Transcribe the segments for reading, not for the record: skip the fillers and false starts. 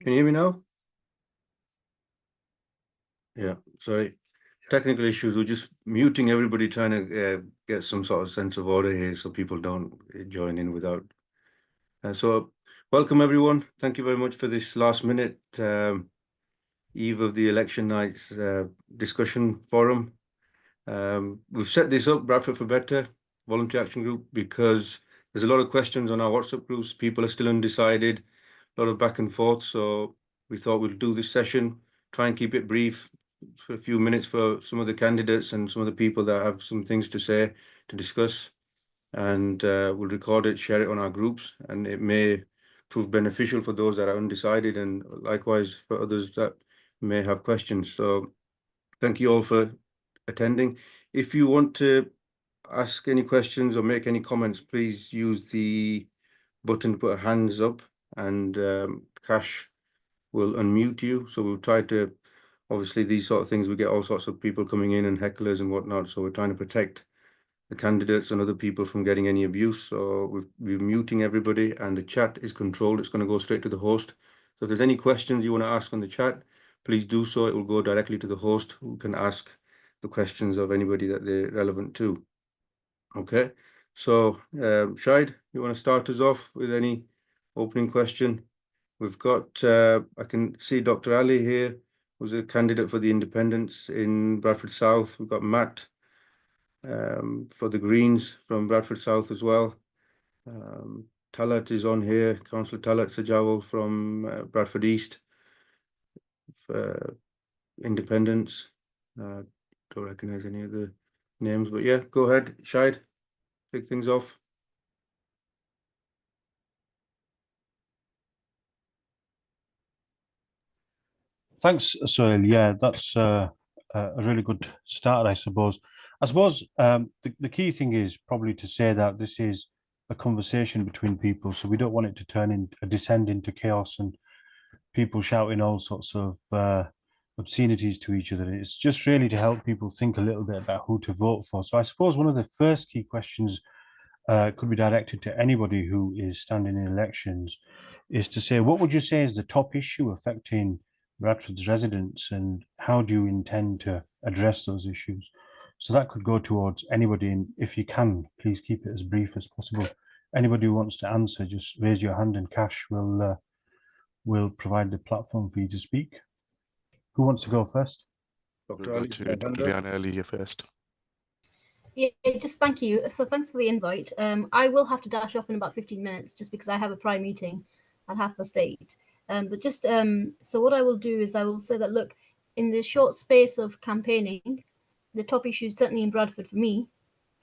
Can you hear me now? Yeah, sorry. Technical issues. We're just muting everybody, trying to get some sort of sense of order here so people don't join in without. So, welcome everyone. Thank you very much for this last minute eve of the election night's discussion forum. We've set this up, Bradford for Better Voluntary Action Group, because there's a lot of questions on our WhatsApp groups. People are still undecided, a lot of back and forth. So we thought we'd do this session, try and keep it brief for a few minutes for some of the candidates and some of the people that have some things to say, to discuss. And we'll record it, share it on our groups, and it may prove beneficial for those that are undecided, and likewise for others that may have questions. So thank you all for attending. If you want to ask any questions or make any comments, please use the button to put hands up, and Cash will unmute you. So we'll try to, obviously these sort of things, we get all sorts of people coming in and hecklers and whatnot. So we're trying to protect the candidates and other people from getting any abuse. So we're muting everybody, and the chat is controlled. It's going to go straight to the host. So if there's any questions you want to ask on the chat, please do so. It will go directly to the host, who can ask the questions of anybody that they're relevant to. Okay, so Shahid, you want to start us off with any opening question? We've got, I can see Dr. Ali here, who's a candidate for the Independents in Bradford South. We've got Matt for the Greens from Bradford South as well. Talat is on here, Councillor Talat Sajawal from Bradford East, Independents. Don't recognise any of the names, but yeah, go ahead, Shahid, kick things off. Thanks, Sohail. Yeah, that's a really good start, I suppose. The key thing is probably to say that this is a conversation between people, so we don't want it to descend into chaos and people shouting all sorts of obscenities to each other. It's just really to help people think a little bit about who to vote for. So I suppose one of the first key questions could be directed to anybody who is standing in elections, is to say, what would you say is the top issue affecting Bradford's residents, and how do you intend to address those issues? So that could go towards anybody, and if you can, please keep it as brief as possible. Anybody who wants to answer, just raise your hand and Cash will provide the platform for you to speak. Who wants to go first? Dr. We'll Ali, go to Dr. Liana Ali here first. Yeah, just thank you. So thanks for the invite. I will have to dash off in about 15 minutes just because I have a prior meeting at 8:30. But just so what I will do is I will say that, look, in the short space of campaigning, the top issue, certainly in Bradford for me,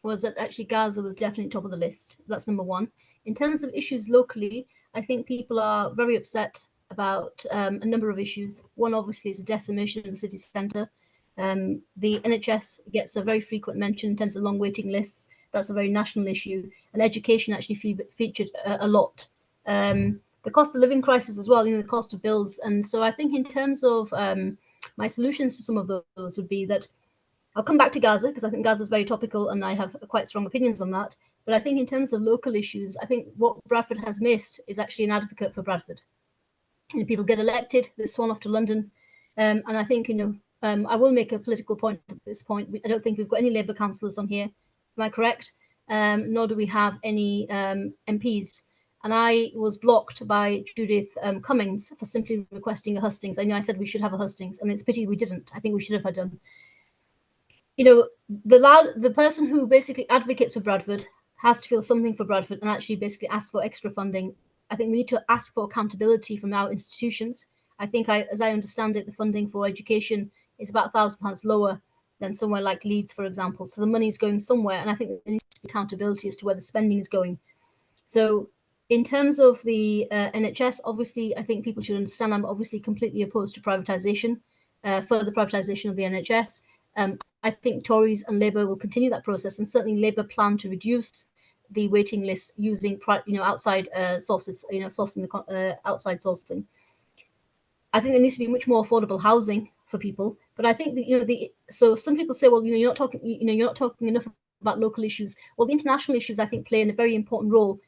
was that actually Gaza was definitely top of the list. That's number one. In terms of issues locally, I think people are very upset about a number of issues. One, obviously, is the decimation of the city centre. The NHS gets a very frequent mention in terms of long waiting lists. That's a very national issue. And education actually featured a lot. The cost of living crisis as well, the cost of bills. And so I think in terms of my solutions to some of those would be that I'll come back to Gaza, because I think Gaza is very topical and I have quite strong opinions on that. But I think in terms of local issues, I think what Bradford has missed is actually an advocate for Bradford. And people get elected, they're sworn off to London. And I think, I will make a political point at this point. I don't think we've got any Labour councillors on here. Am I correct? Nor do we have any MPs. And I was blocked by Judith Cummings for simply requesting a hustings. I know I said we should have a hustings, and it's a pity we didn't. I think we should have done. The person who basically advocates for Bradford has to feel something for Bradford and actually basically ask for extra funding. I think we need to ask for accountability from our institutions. I think, as I understand it, the funding for education is about £1,000 lower than somewhere like Leeds, for example. So the money is going somewhere, and I think there needs to be accountability as to where the spending is going. So in terms of the NHS, obviously, I think people should understand I'm obviously completely opposed to privatisation, further privatisation of the NHS. I think Tories and Labour will continue that process, and certainly Labour plan to reduce the waiting list using outside sources, outside sourcing. I think there needs to be much more affordable housing for people. But I think that so some people say, well, you're not talking enough about local issues. Well, the international issues I think play a very important role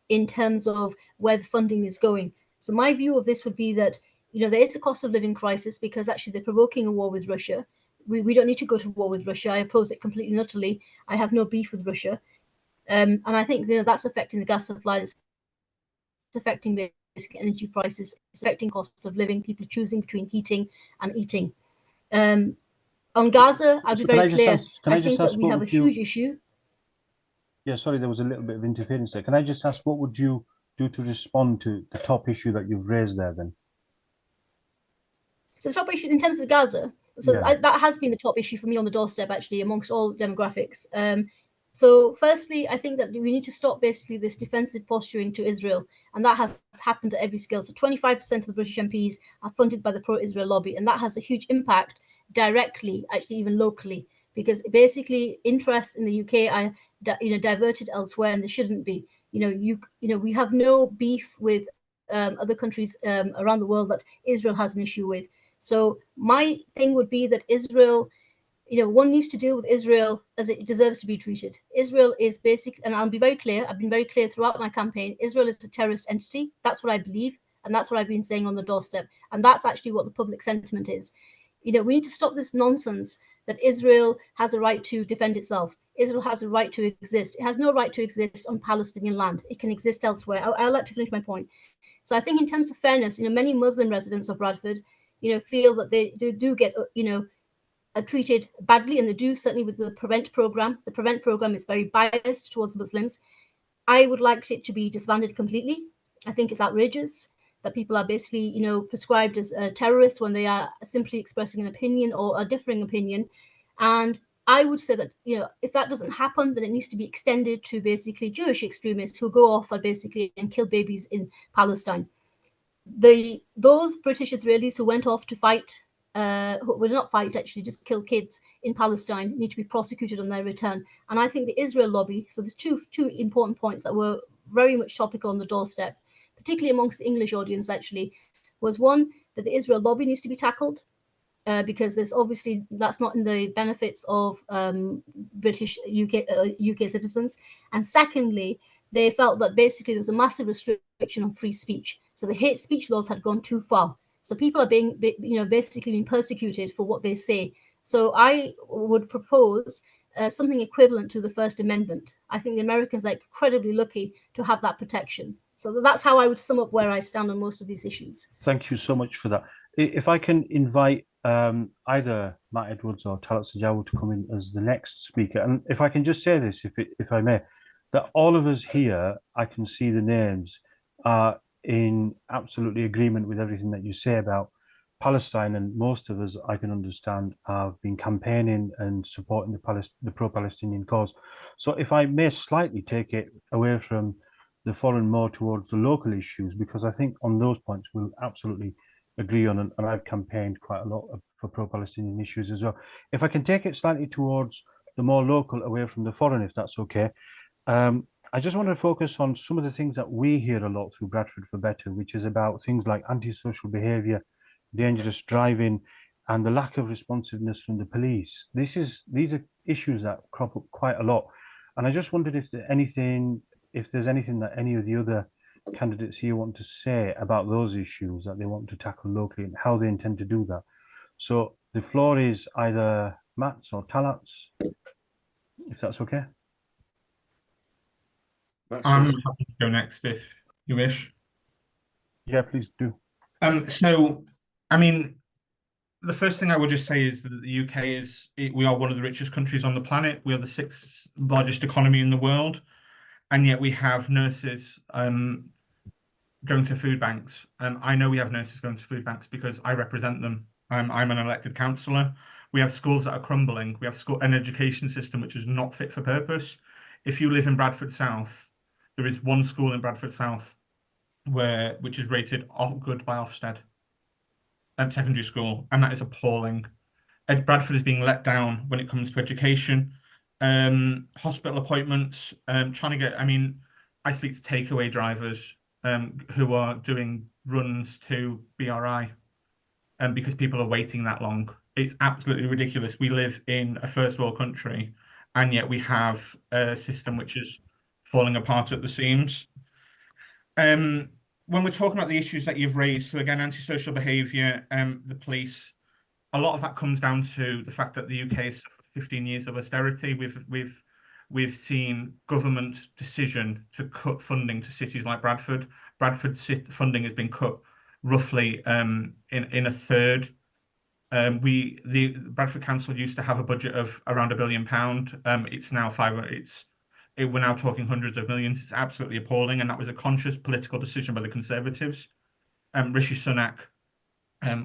in terms of where the funding is going. So my view of this would be that, there is a cost of living crisis because actually they're provoking a war with Russia. We don't need to go to war with Russia. I oppose it completely and utterly. I have no beef with Russia. And I think that's affecting the gas supply. It's affecting basic energy prices. It's affecting cost of living. People choosing between heating and eating. On Gaza, I'll be very clear. I think that we have a huge issue. Yeah, sorry, there was a little bit of interference there. Can I just ask, what would you do to respond to the top issue that you've raised there then? So the top issue in terms of Gaza, that has been the top issue for me on the doorstep, actually, amongst all demographics. So firstly, I think that we need to stop basically this defensive posturing to Israel, and that has happened at every scale. So 25% of the British MPs are funded by the pro-Israel lobby, and that has a huge impact directly, actually even locally, because basically interests in the UK are diverted elsewhere, and they shouldn't be. We have no beef with other countries around the world that Israel has an issue with. So my thing would be that Israel, one needs to deal with Israel as it deserves to be treated. Israel is basic, and I'll be very clear. I've been very clear throughout my campaign. Israel is a terrorist entity. That's what I believe, and that's what I've been saying on the doorstep. And that's actually what the public sentiment is. We need to stop this nonsense that Israel has a right to defend itself. Israel has a right to exist. It has no right to exist on Palestinian land. It can exist elsewhere. I'd like to finish my point. So I think in terms of fairness, many Muslim residents of Bradford, feel that they do get, are treated badly, and they do, certainly with the Prevent program. The Prevent program is very biased towards Muslims. I would like it to be disbanded completely. I think it's outrageous that people are basically, prescribed as terrorists when they are simply expressing an opinion or a differing opinion. And I would say that, if that doesn't happen, then it needs to be extended to basically Jewish extremists who go off and kill babies in Palestine. Those British Israelis who went off to fight, who will not fight, actually just kill kids in Palestine, need to be prosecuted on their return. And I think the Israel lobby, so there's two important points that were very much topical on the doorstep, particularly amongst the English audience, actually, was one, that the Israel lobby needs to be tackled, because there's obviously, that's not in the benefits of British UK citizens. And secondly, they felt that basically there was a massive restriction on free speech. So the hate speech laws had gone too far. So people are being, basically being persecuted for what they say. So I would propose something equivalent to the First Amendment. I think the Americans are incredibly lucky to have that protection. So that's how I would sum up where I stand on most of these issues. Thank you so much for that. If I can invite either Matt Edwards or Talat Sajawu to come in as the next speaker, and if I can just say this, if I may, that all of us here, I can see the names, are in absolutely agreement with everything that you say about Palestine, and most of us, I can understand, have been campaigning and supporting the pro-Palestinian cause. So if I may slightly take it away from the foreign, more towards the local issues, because I think on those points we'll absolutely agree on, and I've campaigned quite a lot for pro-Palestinian issues as well. If I can take it slightly towards the more local, away from the foreign, if that's okay. I just want to focus on some of the things that we hear a lot through Bradford for Better, which is about things like antisocial behaviour, dangerous driving, and the lack of responsiveness from the police. These are issues that crop up quite a lot, and I just wondered if there's anything that any of the other candidates here want to say about those issues that they want to tackle locally and how they intend to do that. So the floor is either Matt's or Talat's, if that's okay. I'm happy to go next if you wish. Yeah, please do. So, I mean, the first thing I would just say is that the UK we are one of the richest countries on the planet. We are the 6th largest economy in the world, and yet we have nurses going to food banks. I know we have nurses going to food banks because I represent them. I'm an elected councillor. We have schools that are crumbling. We have an education system which is not fit for purpose. If you live in Bradford South, there is one school in Bradford South which is rated good by Ofsted, at secondary school, and that is appalling. Bradford is being let down when it comes to education, hospital appointments, trying to get. I mean, I speak to takeaway drivers who are doing runs to BRI, because people are waiting that long. It's absolutely ridiculous. We live in a first world country, and yet we have a system which is falling apart at the seams. when we're talking about the issues that you've raised, so again, antisocial behaviour, the police, a lot of that comes down to the fact that the UK has suffered 15 years of austerity. We've seen government decision to cut funding to cities like Bradford. Bradford's funding has been cut roughly in a third. The Bradford Council used to have a budget of around £1 billion. It's now we're now talking hundreds of millions. It's absolutely appalling, and that was a conscious political decision by the Conservatives. Rishi Sunak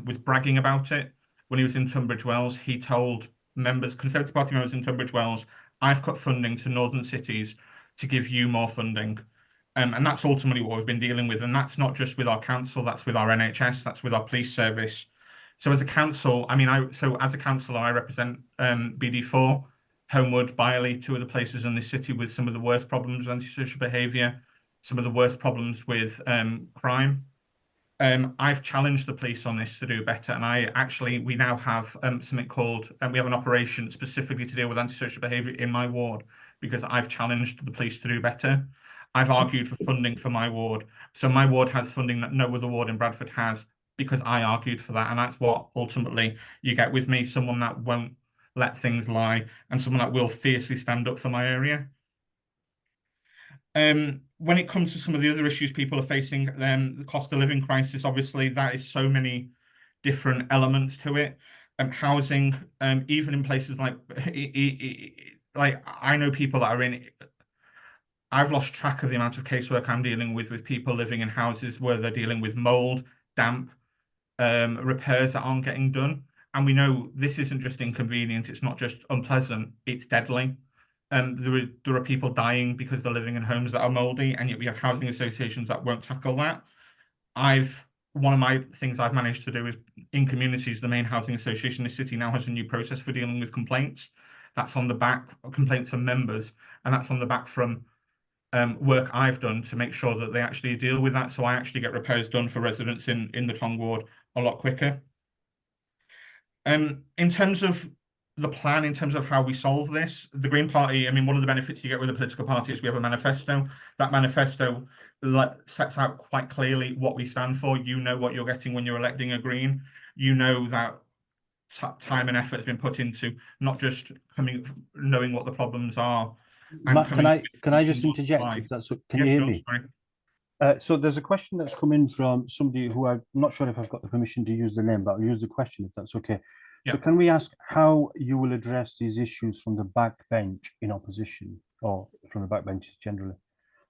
was bragging about it when he was in Tunbridge Wells. He told Conservative Party members in Tunbridge Wells, "I've cut funding to northern cities to give you more funding." And that's ultimately what we've been dealing with. And that's not just with our council, that's with our NHS, that's with our police service. So as a council, as a councillor, I represent BD4, Homewood, Biley, two of the places in this city with some of the worst problems with antisocial behaviour, some of the worst problems with crime. I've challenged the police on this to do better, and we now have something called, and we have an operation specifically to deal with antisocial behaviour in my ward, because I've challenged the police to do better. I've argued for funding for my ward. So my ward has funding that no other ward in Bradford has, because I argued for that. And that's what ultimately you get with me, someone that won't let things lie and someone that will fiercely stand up for my area. When it comes to some of the other issues people are facing, the cost of living crisis, obviously, that is so many different elements to it. Housing, even in places like I know people that are in. I've lost track of the amount of casework I'm dealing with people living in houses where they're dealing with mold, damp, repairs that aren't getting done. And we know this isn't just inconvenient, it's not just unpleasant, it's deadly. There are people dying because they're living in homes that are moldy, and yet we have housing associations that won't tackle that. One of my things I've managed to do is, in communities, the main housing association in the city now has a new process for dealing with complaints. That's on the back of complaints from members, and that's on the back from work I've done to make sure that they actually deal with that. So I actually get repairs done for residents in the Tong ward a lot quicker. In terms of the plan, in terms of how we solve this, the Green Party, one of the benefits you get with a political party is we have a manifesto. That manifesto sets out quite clearly what we stand for. You know what you're getting when you're electing a Green. You know that time and effort has been put into not just knowing what the problems are. Matt, can I just interject? If that's can you hear me? So there's a question that's come in from somebody who I'm not sure if I've got the permission to use the name, but I'll use the question if that's okay. Yeah. So can we ask how you will address these issues from the backbench in opposition, or from the backbenches generally?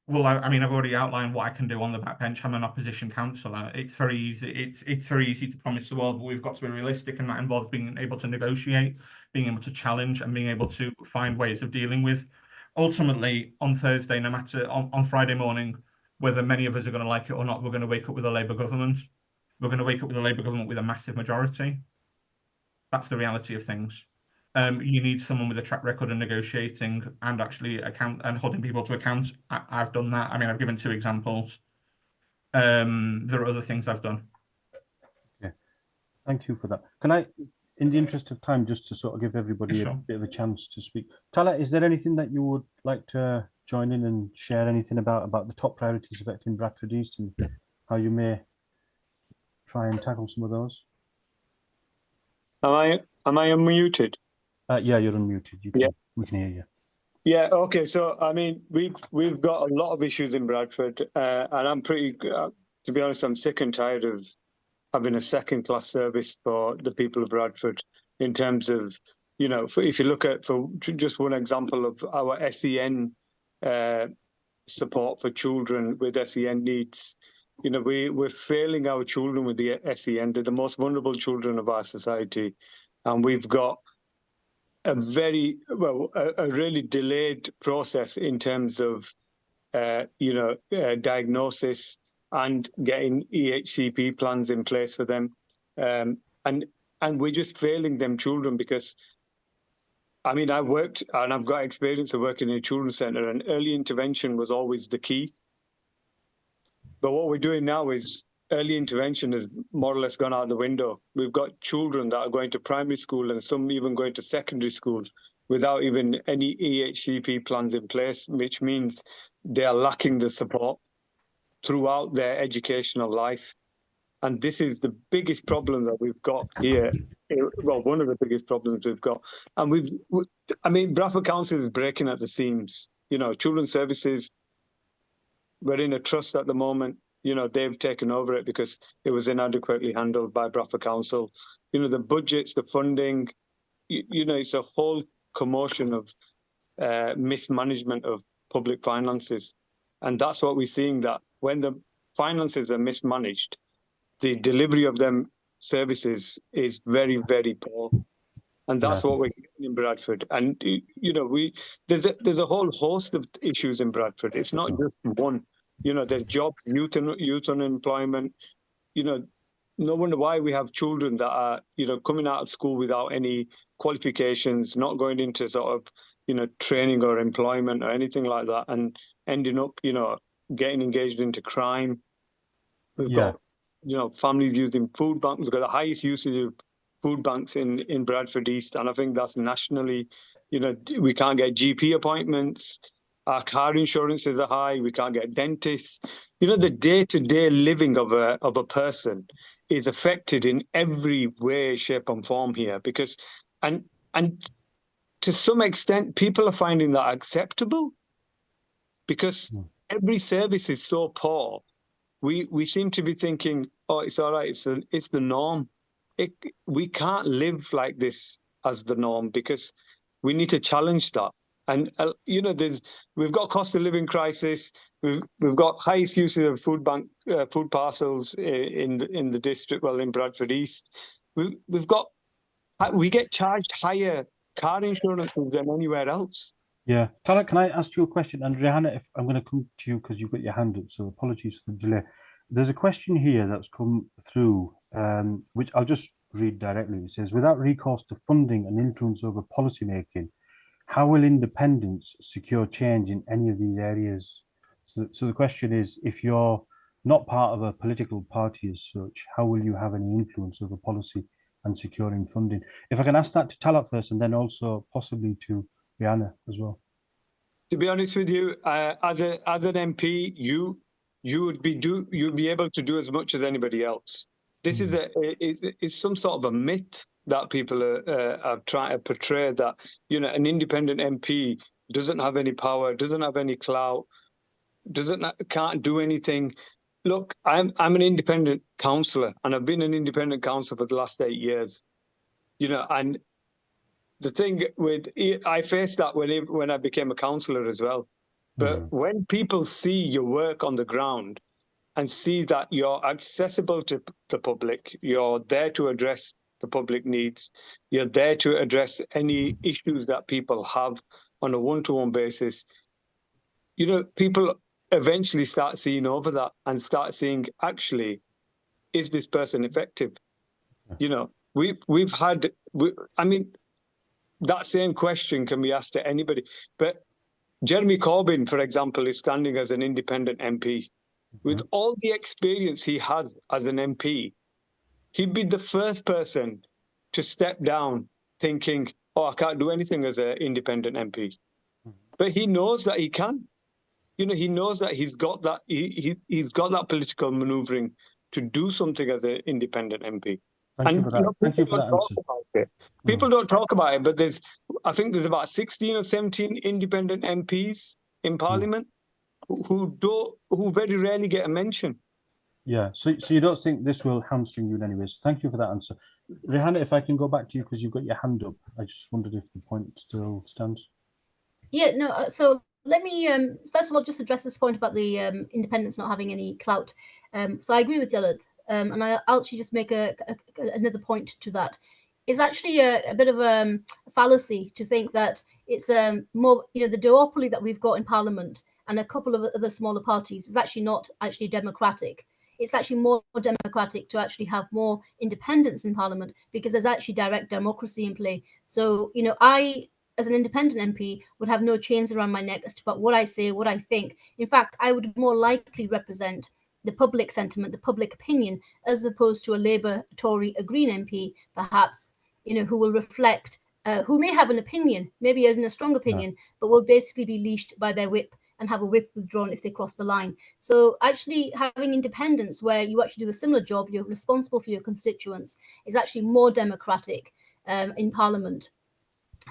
Well, I've already outlined what I can do on the backbench. I'm an opposition councillor. It's very easy. It's very easy to promise the world, but we've got to be realistic, and that involves being able to negotiate, being able to challenge, and being able to find ways of dealing with. Ultimately, on Thursday, no matter on Friday morning, whether many of us are going to like it or not, we're going to wake up with a Labour government. We're going to wake up with a Labour government with a massive majority. That's the reality of things. You need someone with a track record of negotiating and actually holding people to account. I've done that. I've given 2 examples. There are other things I've done. Okay, thank you for that. Can I, in the interest of time, just to sort of give everybody a bit of a chance to speak. Tala, is there anything that you would like to join in and share anything about the top priorities affecting Bradford East and how you may try and tackle some of those? Am I unmuted? Yeah, you're unmuted. We can hear you. Yeah. Okay. So we've got a lot of issues in Bradford, and I'm pretty. To be honest, I'm sick and tired of having a second-class service for the people of Bradford. In terms of, if you look at, for just one example of our SEN support for children with SEN needs, we're failing our children with the SEN. They're the most vulnerable children of our society, and we've got a really delayed process in terms of diagnosis and getting EHCP plans in place for them, and we're just failing them children because I worked and I've got experience of working in a children's centre, and early intervention was always the key. But what we're doing now is early intervention has more or less gone out the window. We've got children that are going to primary school and some even going to secondary schools without even any EHCP plans in place, which means they are lacking the support. throughout their educational life. And this is the biggest problem that we've got here. Well, one of the biggest problems we've got. And I mean, Bradford Council is breaking at the seams. You know, Children's Services, we're in a trust at the moment. You know, they've taken over it because it was inadequately handled by Bradford Council. You know, the budgets, the funding, you know, it's a whole commotion of mismanagement of public finances. And that's what we're seeing, that when the finances are mismanaged, the delivery of them services is very, very poor. And that's what we're getting in Bradford. And, you know, there's a whole host of issues in Bradford. It's not just one. You know, there's jobs, youth unemployment. You know, no wonder why we have children that are, you know, coming out of school without any qualifications, not going into sort of, you know, training or employment or anything like that, and ending up, you know, getting engaged into crime. We've got, you know, families using food banks. We've got the highest usage of food banks in Bradford East, and I think that's nationally. You know, we can't get GP appointments. Our car insurances are high. We can't get dentists. You know, the day-to-day living of a person is affected in every way, shape, and form here, because and to some extent, people are finding that acceptable because every service is so poor. We seem to be thinking, oh, it's all right. It's the norm. We can't live like this as the norm, because we need to challenge that. And you know, we've got cost of living crisis. We've got highest usage of food parcels in the district. Well, in Bradford East, we get charged higher car insurances than anywhere else. Yeah. Talat, can I ask you a question? And Rihanna, if I'm going to come to you because you've got your hand up, so apologies for the delay. There's a question here that's come through, which I'll just read directly. It says, without recourse to funding and influence over policy making, how will independents secure change in any of these areas? So the question is, if you're not part of a political party as such, how will you have any influence over policy and securing funding? If I can ask that to Talat first, and then also possibly to Rihanna as well. To be honest with you, as an MP, you'd be able to do as much as anybody else. This is some sort of a myth that people are trying to portray, that, you know, an independent MP doesn't have any power, doesn't have any clout, can't do anything. Look, I'm an independent councillor, and I've been an independent councillor for the last 8 years. You know, and the thing I faced that when I became a councillor as well. But when people see your work on the ground and see that you're accessible to the public, you're there to address the public needs, you're there to address any issues that people have on a one-to-one basis, you know, people eventually start seeing over that and start seeing, actually, is this person effective? You know, we've had, I mean, that same question can be asked to anybody. But Jeremy Corbyn, for example, is standing as an independent MP. With all the experience he has as an MP, he'd be the first person to step down thinking, oh, I can't do anything as an independent MP. But he knows that he can. You know, he knows that he's got that, he's got that political maneuvering to do something as an independent MP. Thank you for that. You know, Thank you for that answer. People don't talk about it, but I think there's about 16 or 17 independent MPs in Parliament who very rarely get a mention. Yeah, so you don't think this will hamstring you in any way? So thank you for that answer. Rihanna, if I can go back to you because you've got your hand up, I just wondered if the point still stands. Yeah, no, so let me first of all just address this point about the independents not having any clout. So I agree with Jared, and I'll actually just make another point to that. It's actually a bit of a fallacy to think that it's more, you know, the duopoly that we've got in Parliament and a couple of other smaller parties is actually not actually democratic. It's actually more democratic to actually have more independents in Parliament, because there's actually direct democracy in play. So, you know, I, as an independent MP, would have no chains around my neck as to what I say, what I think. In fact, I would more likely represent the public sentiment, the public opinion, as opposed to a Labour, Tory, a Green MP, perhaps, you know, who will reflect, who may have an opinion, maybe even a strong opinion, but will basically be leashed by their whip and have a whip withdrawn if they cross the line. So actually having independence where you actually do a similar job, you're responsible for your constituents, is actually more democratic in Parliament.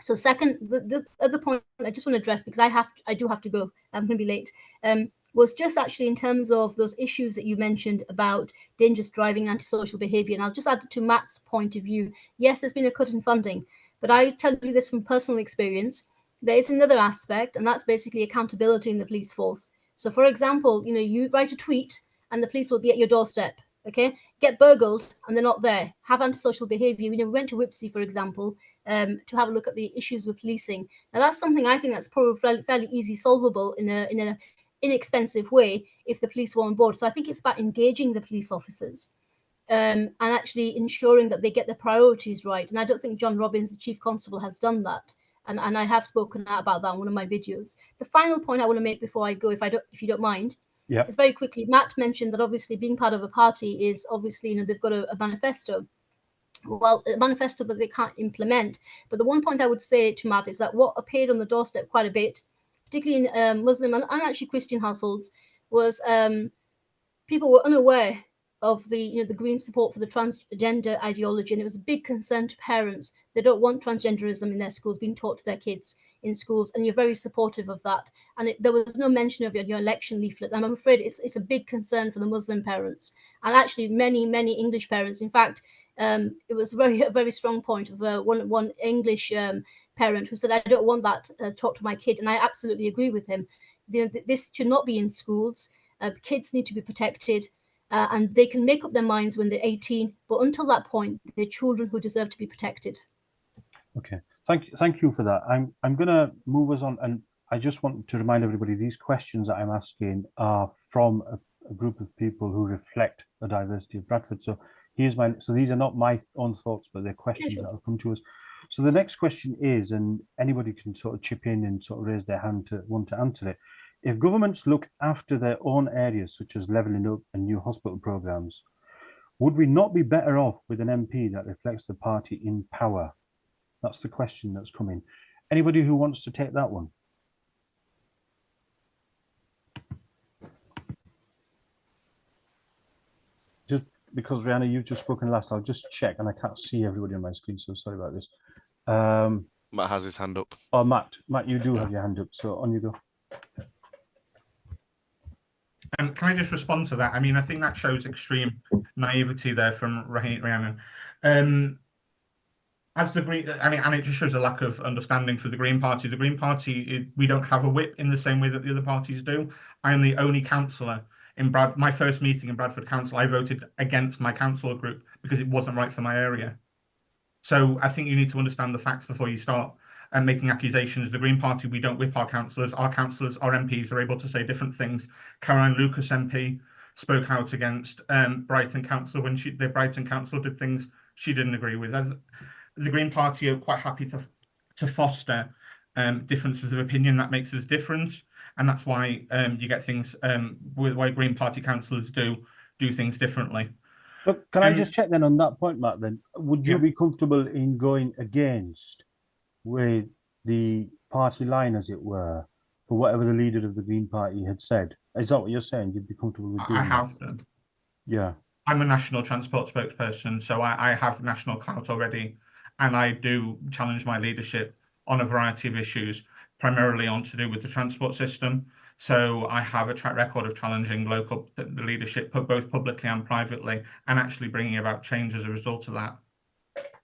So second, the other point I just want to address, because I do have to go, I'm going to be late, was just actually in terms of those issues that you mentioned about dangerous driving, antisocial behaviour. And I'll just add to Matt's point of view. Yes, there's been a cut in funding, but I tell you this from personal experience. There is another aspect, and that's basically accountability in the police force. So for example, you write a tweet and the police will be at your doorstep, okay? Get burgled and they're not there. Have antisocial behaviour. We went to Whipsey, for example, to have a look at the issues with policing. Now that's something I think that's probably fairly easy solvable in a inexpensive way if the police were on board. So I think it's about engaging the police officers and actually ensuring that they get the priorities right. And I don't think John Robbins, the Chief Constable, has done that. And I have spoken about that in one of my videos. The final point I want to make before I go, if you don't mind, is very quickly. Matt mentioned that obviously being part of a party is obviously, they've got a manifesto. Well, a manifesto that they can't implement. But the one point I would say to Matt is that what appeared on the doorstep quite a bit, particularly in Muslim and actually Christian households, was people were unaware of the Green support for the transgender ideology, and it was a big concern to parents. They don't want transgenderism in their schools being taught to their kids in schools, and you're very supportive of that. And there was no mention of it in your election leaflet. And I'm afraid it's a big concern for the Muslim parents, and actually many English parents. In fact, it was a very strong point of one English parent who said, "I don't want that taught to my kid," and I absolutely agree with him. This should not be in schools. Kids need to be protected. And they can make up their minds when they're 18, but until that point, they're children who deserve to be protected. Okay, thank you for that. I'm going to move us on, and I just want to remind everybody these questions that I'm asking are from a group of people who reflect the diversity of Bradford. So so these are not my own thoughts, but they're questions that will come to us. So the next question is, and anybody can sort of chip in and sort of raise their hand to want to answer it. If governments look after their own areas, such as levelling up and new hospital programmes, would we not be better off with an MP that reflects the party in power? That's the question that's coming. Anybody who wants to take that one? Just because, Rihanna, you've just spoken last, I'll just check, and I can't see everybody on my screen, so sorry about this. Matt has his hand up. Oh, Matt, you do have your hand up, so on you go. And can I just respond to that? I mean, I think that shows extreme naivety there from Rhiannon. As the Green, and it just shows a lack of understanding for the Green Party. The Green Party, we don't have a whip in the same way that the other parties do. I am the only councillor in my first meeting in Bradford Council. I voted against my councillor group because it wasn't right for my area. So I think you need to understand the facts before you start making accusations. The Green Party, we don't whip our councillors. Our MPs are able to say different things. Caroline Lucas MP spoke out against Brighton Council when the Brighton Council did things she didn't agree with. As the Green Party are quite happy to foster differences of opinion. That makes us different, and that's why you get things why Green Party councillors do things differently. But can I just check then on that point, Matt? Then would you be comfortable in going against with the party line, as it were, for whatever the leader of the Green Party had said? Is that what you're saying? You'd be comfortable with doing I have done. Yeah. I'm a national transport spokesperson, so I have national clout already, and I do challenge my leadership on a variety of issues, primarily on to do with the transport system. So I have a track record of challenging local leadership, both publicly and privately, and actually bringing about change as a result of that.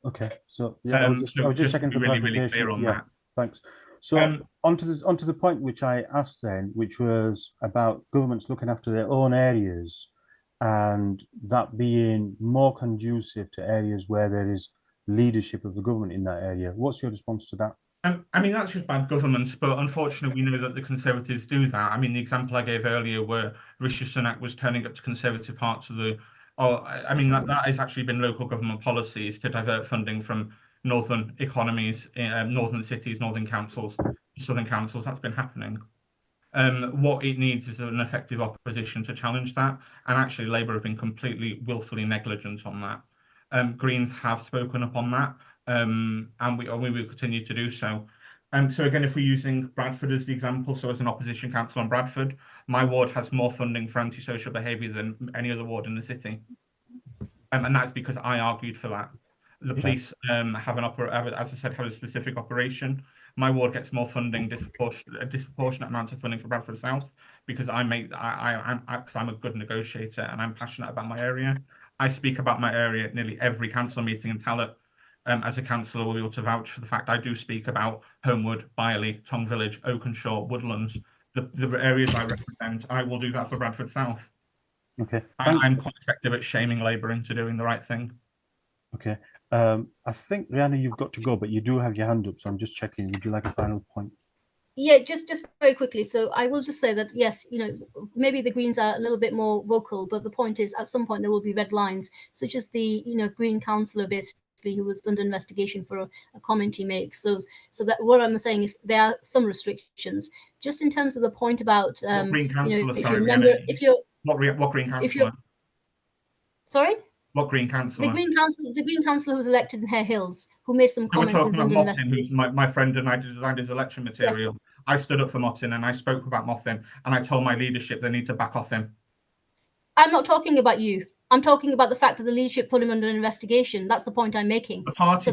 Okay, so yeah, I was just checking for really clarification. Clear on that. Thanks. So onto the point which I asked then, which was about governments looking after their own areas, and that being more conducive to areas where there is leadership of the government in that area. What's your response to that? I mean, that's just bad governance, but unfortunately, we know that the Conservatives do that. I mean, the example I gave earlier where Rishi Sunak was turning up to Conservative parts of I mean, that has actually been local government policies to divert funding from northern economies, northern cities, northern councils, southern councils. That's been happening. What it needs is an effective opposition to challenge that, and actually Labour have been completely willfully negligent on that. Greens have spoken up on that, and we will continue to do so. So again, if we're using Bradford as the example, so as an opposition council on Bradford, my ward has more funding for antisocial behaviour than any other ward in the city. And that's because I argued for that. The police have as I said, have a specific operation. My ward gets more funding, a disproportionate amount of funding for Bradford South, because I'm a good negotiator and I'm passionate about my area. I speak about my area at nearly every council meeting in Tallaght. As a councillor, will be able to vouch for the fact I do speak about Homewood, Byerley, Tong Village, Oakenshaw, Woodlands, the areas I represent. I will do that for Bradford South. Okay. I'm quite effective at shaming Labour into doing the right thing. Okay. I think, Rihanna, you've got to go, but you do have your hand up, so I'm just checking. Would you like a final point? Yeah, just very quickly. So I will just say that, yes, maybe the Greens are a little bit more vocal, but the point is at some point there will be red lines, such as the, Green councillor basically who was under investigation for a comment he makes. So that what I'm saying is there are some restrictions. Just in terms of the point about, What Green councillor, if you sorry, remember, Rihanna, what Green councillor? Sorry? What Green councillor? The Green councillor who was elected in Hare Hills, who made some So we're comments. talking about Mottin, who's my friend, and I designed his election material. Yes. I stood up for Mottin and I spoke about Mottin, and I told my leadership they need to back off him. I'm not talking about you. I'm talking about the fact that the leadership put him under an investigation. That's the point I'm making. The party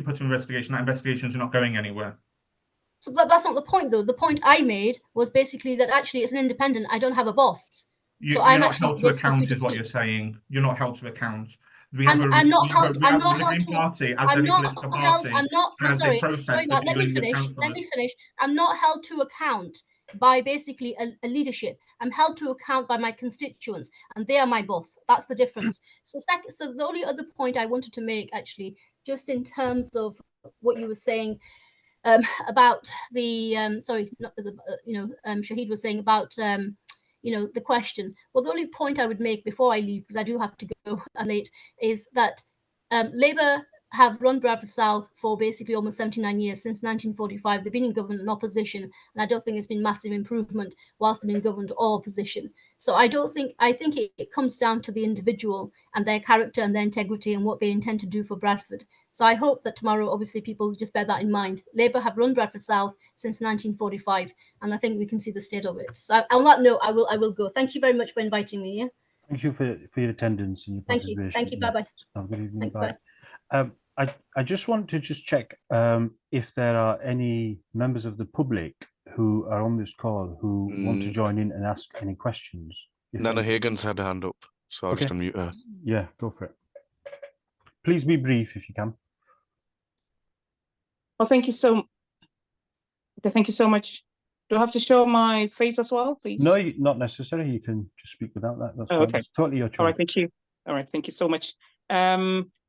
put investigation. That investigations are not going anywhere. So that's not the point, though. The point I made was basically that actually, as an independent, I don't have a boss. You're not held to account, is what you're saying. You're not held to account. I'm not held to account. Sorry, Matt, let me finish. I'm not held to account by basically a leadership. I'm held to account by my constituents, and they are my boss. That's the difference. So the only other point I wanted to make, actually, just in terms of what you were saying about the Shahid was saying about the question. Well, the only point I would make before I leave, because I do have to go late, is that Labour have run Bradford South for basically almost 79 years, since 1945. They've been in government and opposition, and I don't think it's been massive improvement whilst they've been government or opposition. So I think it comes down to the individual and their character and their integrity and what they intend to do for Bradford. So I hope that tomorrow, obviously, people just bear that in mind. Labour have run Bradford South since 1945, and I think we can see the state of it. So on that note, I will go. Thank you very much for inviting me. Yeah. Thank you for your attendance and your participation. Thank you. Bye bye. Have a good evening. Thanks, bye. I just want to check if there are any members of the public who are on this call who want to join in and ask any questions. Nana Hagan's had a hand up, so I'll just unmute her. Yeah, go for it. Please be brief if you can. Well, thank you so much. Do I have to show my face as well, please? No, not necessary. You can just speak without that. That's fine. Okay. It's totally your choice. All right, thank you. All right, thank you so much.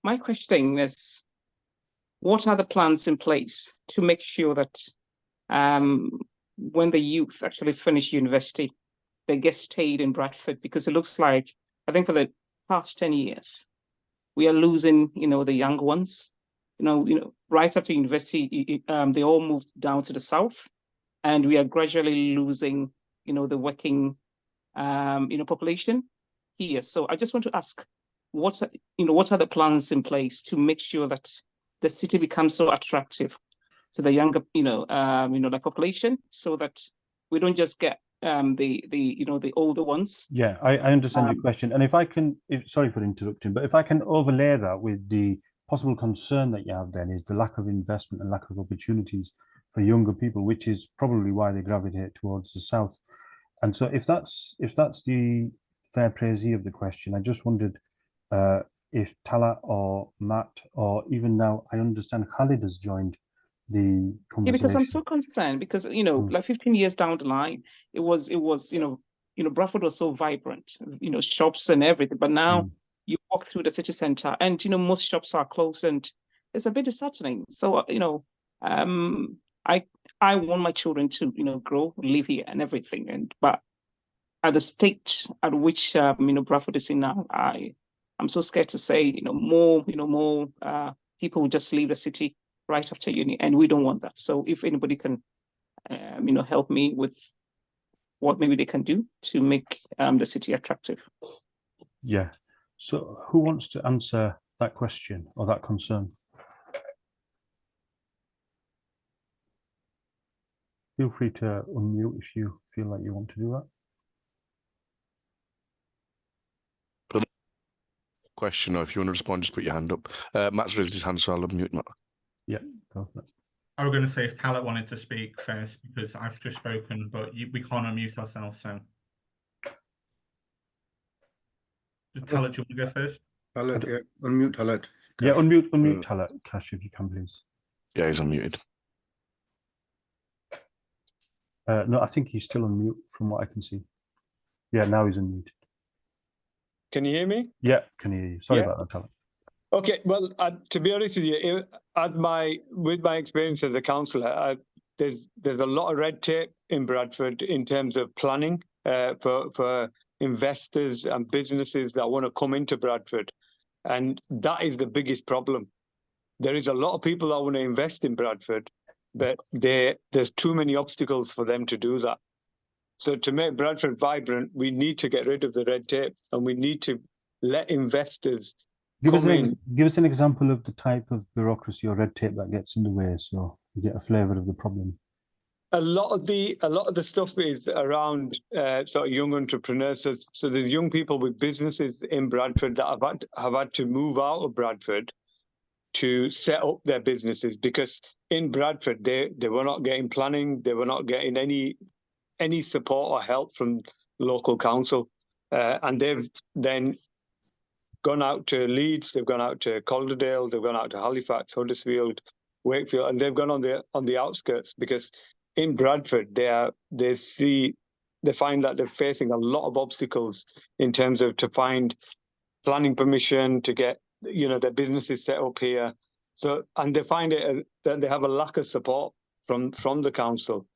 My question is, what are the plans in place to make sure that when the youth actually finish university, they get stayed in Bradford? Because it looks like, I think for the past 10 years, we are losing, the young ones. Right after university, they all moved down to the south, and we are gradually losing, the working, population here. So I just want to ask, what are the plans in place to make sure that the city becomes so attractive to the younger, the population, so that we don't just get the older ones? Yeah, I understand your question, and if I can, sorry for interrupting, but if I can overlay that with the possible concern that you have, then is the lack of investment and lack of opportunities for younger people, which is probably why they gravitate towards the south. And so, if that's the fair praisee of the question, I just wondered if Tallaght or Matt, or even now, I understand Khalid has joined the conversation. Yeah, because I'm so concerned, because like 15 years down the line, it was Bradford was so vibrant, shops and everything, but now you walk through the city center and most shops are closed, and it's a bit disheartening. So I want my children to grow, live here and everything, but at the state at which Bradford is in now, I'm so scared to say more people will just leave the city right after uni, and we don't want that. So if anybody can help me with what maybe they can do to make the city attractive. Yeah. So who wants to answer that question or that concern? feel free to unmute if you feel like you want to do that. Question, or if you want to respond, just put your hand up. Matt's raised his hand, so I'll unmute Matt. Yeah, go for it. I was going to say if Talat wanted to speak first, because I've just spoken, but we can't unmute ourselves, so. Talat, do you want to go first? Talat, yeah, unmute Talat. Yeah, Kash. unmute Talat, Cash, if you can, please. Yeah, he's unmuted. No, I think he's still on mute from what I can see. Yeah, now he's unmuted. Can you hear me? Yeah, can hear you. Sorry Yeah. about that, Talat. Okay, well, to be honest with you, with my experience as a councillor, there's a lot of red tape in Bradford in terms of planning for investors and businesses that want to come into Bradford, and that is the biggest problem. There is a lot of people that want to invest in Bradford, but there's too many obstacles for them to do that. So to make Bradford vibrant, we need to get rid of the red tape, and we need to let investors Give us come an example of the type of bureaucracy or red tape that gets in the way, so you get a flavour of the problem. A lot of the stuff is around sort of young entrepreneurs. So there's young people with businesses in Bradford that have had to move out of Bradford to set up their businesses, because in Bradford they were not getting planning, they were not getting any support or help from local council, and they've then gone out to Leeds, they've gone out to Calderdale, they've gone out to Halifax, Huddersfield, Wakefield, and they've gone on the outskirts, because in Bradford they find that they're facing a lot of obstacles in terms of to find planning permission to get their businesses set up here. So, and they find it that they have a lack of support from the council.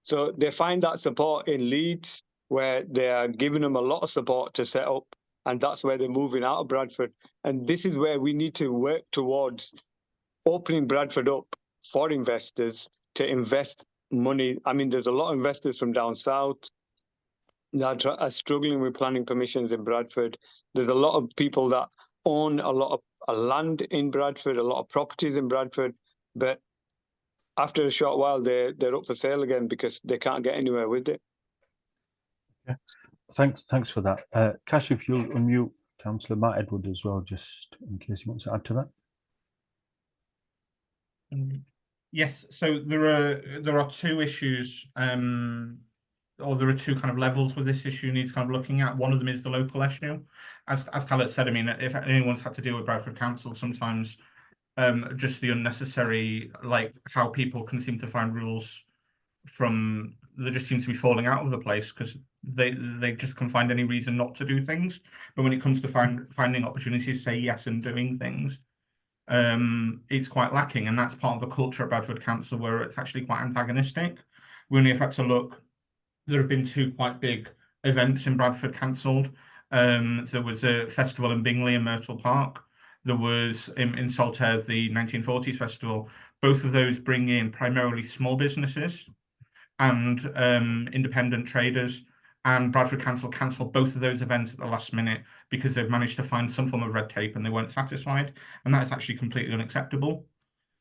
So they find that support in Leeds, where they are giving them a lot of support to set up, and that's where they're moving out of Bradford. And this is where we need to work towards opening Bradford up for investors to invest money. I mean, there's a lot of investors from down south that are struggling with planning permissions in Bradford. There's a lot of people that own a lot of land in Bradford, a lot of properties in Bradford, but after a short while, they're up for sale again because they can't get anywhere with it. Yeah. Thanks for that. Cash, if you'll unmute Councillor Matt Edward as well, just in case he wants to add to that. Yes, so there are two issues, or there are two kind of levels where this issue needs kind of looking at. One of them is the local issue. As Talat said, I mean, if anyone's had to deal with Bradford Council, sometimes just the unnecessary, like how people can seem to find rules they just seem to be falling out of the place because they just can find any reason not to do things. But when it comes to finding opportunities to say yes and doing things, it's quite lacking, and that's part of the culture at Bradford Council where it's actually quite antagonistic. We only have had to look. There have been two quite big events in Bradford cancelled. There was a festival in Bingley and Myrtle Park. There was in Saltaire the 1940s festival. Both of those bring in primarily small businesses and independent traders. And Bradford Council cancelled both of those events at the last minute because they've managed to find some form of red tape and they weren't satisfied. And that is actually completely unacceptable.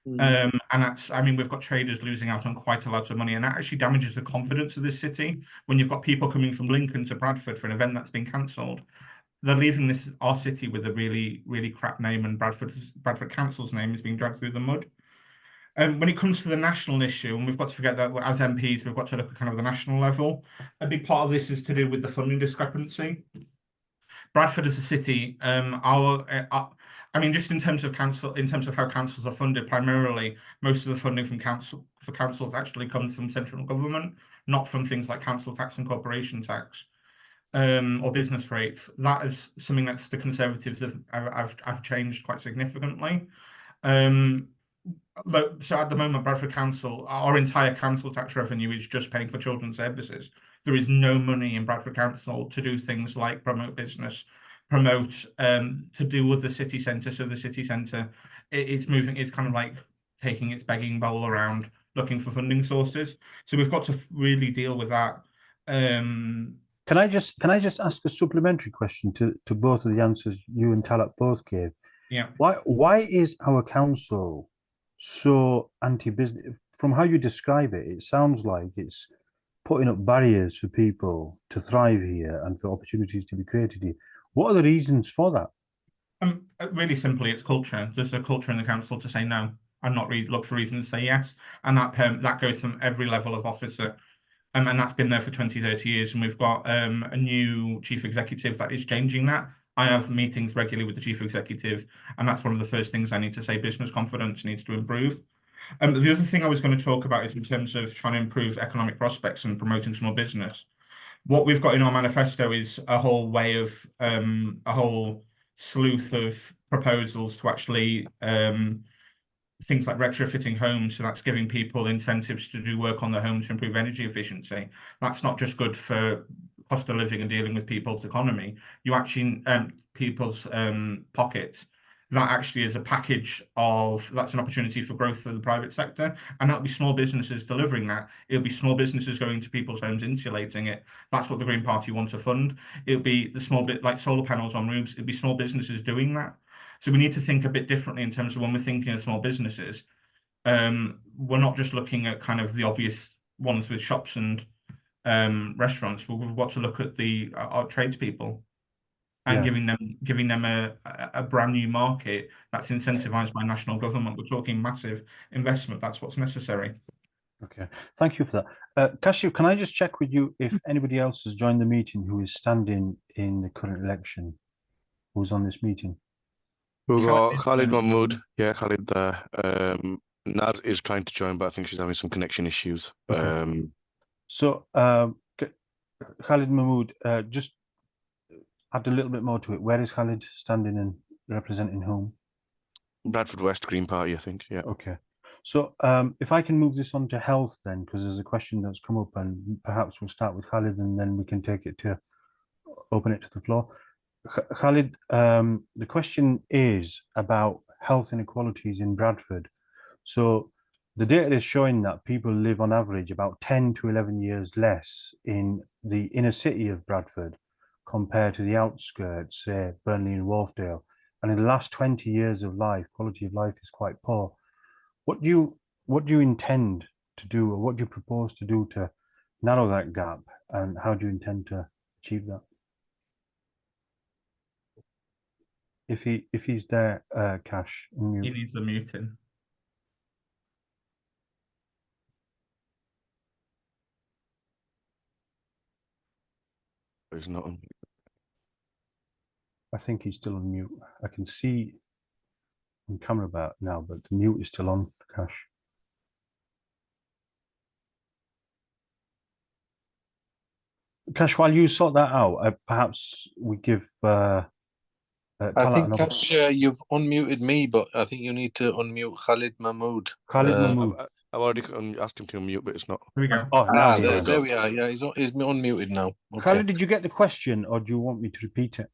And that's, I mean, we've got traders losing out on quite a lot of money, and that actually damages the confidence of this city. When you've got people coming from Lincoln to Bradford for an event that's been cancelled, they're leaving our city with a really, really crap name, and Bradford Council's name is being dragged through the mud. When it comes to the national issue, and we've got to forget that as MPs, we've got to look at kind of the national level. A big part of this is to do with the funding discrepancy. Bradford as a city, I mean, just in terms of how councils are funded, primarily most of the funding for councils actually comes from central government, not from things like council tax and corporation tax, or business rates. That is something that the Conservatives have changed quite significantly. But so at the moment, Bradford Council, our entire council tax revenue is just paying for children's services. There is no money in Bradford Council to do things like promote business, to do with the city centre. So the city centre, it's kind of like taking its begging bowl around looking for funding sources. So we've got to really deal with that. Can I just ask a supplementary question to both of the answers you and Talat both gave? Yeah. Why is our council so anti-business? from how you describe it, it sounds like it's putting up barriers for people to thrive here and for opportunities to be created here. What are the reasons for that? Really simply, it's culture. There's a culture in the council to say no and not look for reasons to say yes. And that goes from every level of officer. And that's been there for 20, 30 years. And we've got a new chief executive that is changing that. I have meetings regularly with the chief executive, and that's one of the first things I need to say. Business confidence needs to improve. The other thing I was going to talk about is in terms of trying to improve economic prospects and promoting small business. What we've got in our manifesto is a whole sleuth of proposals to actually things like retrofitting homes. So that's giving people incentives to do work on their home to improve energy efficiency. That's not just good for cost of living and dealing with people's economy. You actually people's pockets. That actually is a package that's an opportunity for growth for the private sector, and that'll be small businesses delivering that. It'll be small businesses going to people's homes, insulating it. That's what the Green Party want to fund. It'll be the small bit like solar panels on roofs. It'll be small businesses doing that. So we need to think a bit differently in terms of when we're thinking of small businesses. We're not just looking at kind of the obvious ones with shops and restaurants. We've got to look at our tradespeople and giving them a brand new market that's incentivized by national government. We're talking massive investment. That's what's necessary. Okay, thank you for that. Kashif, can I just check with you if anybody else has joined the meeting who is standing in the current election, who's on this meeting? We've got Khalid Mahmood. Yeah, Khalid there. Naz is trying to join, but I think she's having some connection issues. Okay. So, Khalid Mahmood, just add a little bit more to it. Where is Khalid standing and representing whom? Bradford West Green Party, I think. Yeah. Okay. So, if I can move this on to health then, because there's a question that's come up, and perhaps we'll start with Khalid and then we can take it to open it to the floor. Khalid, the question is about health inequalities in Bradford. So the data is showing that people live on average about 10 to 11 years less in the inner city of Bradford compared to the outskirts, say Burnley and Wharfdale. And in the last 20 years of life, quality of life is quite poor. What do you intend to do, or what do you propose to do to narrow that gap, and how do you intend to achieve that? If he's there, Cash. He needs the muting. He's not on. I think he's still on mute. I can see on camera about now, but the mute is still on, Cash. Cash, while you sort that out, perhaps we give I think, Cash, you've unmuted me, but I think you need to unmute Khalid Mahmood. Khalid Mahmood. I've already asked him to unmute, but it's not. Here we go. Oh, now there we are. Yeah, he's unmuted now. Okay. Khalid, did you get the question, or do you want me to repeat it?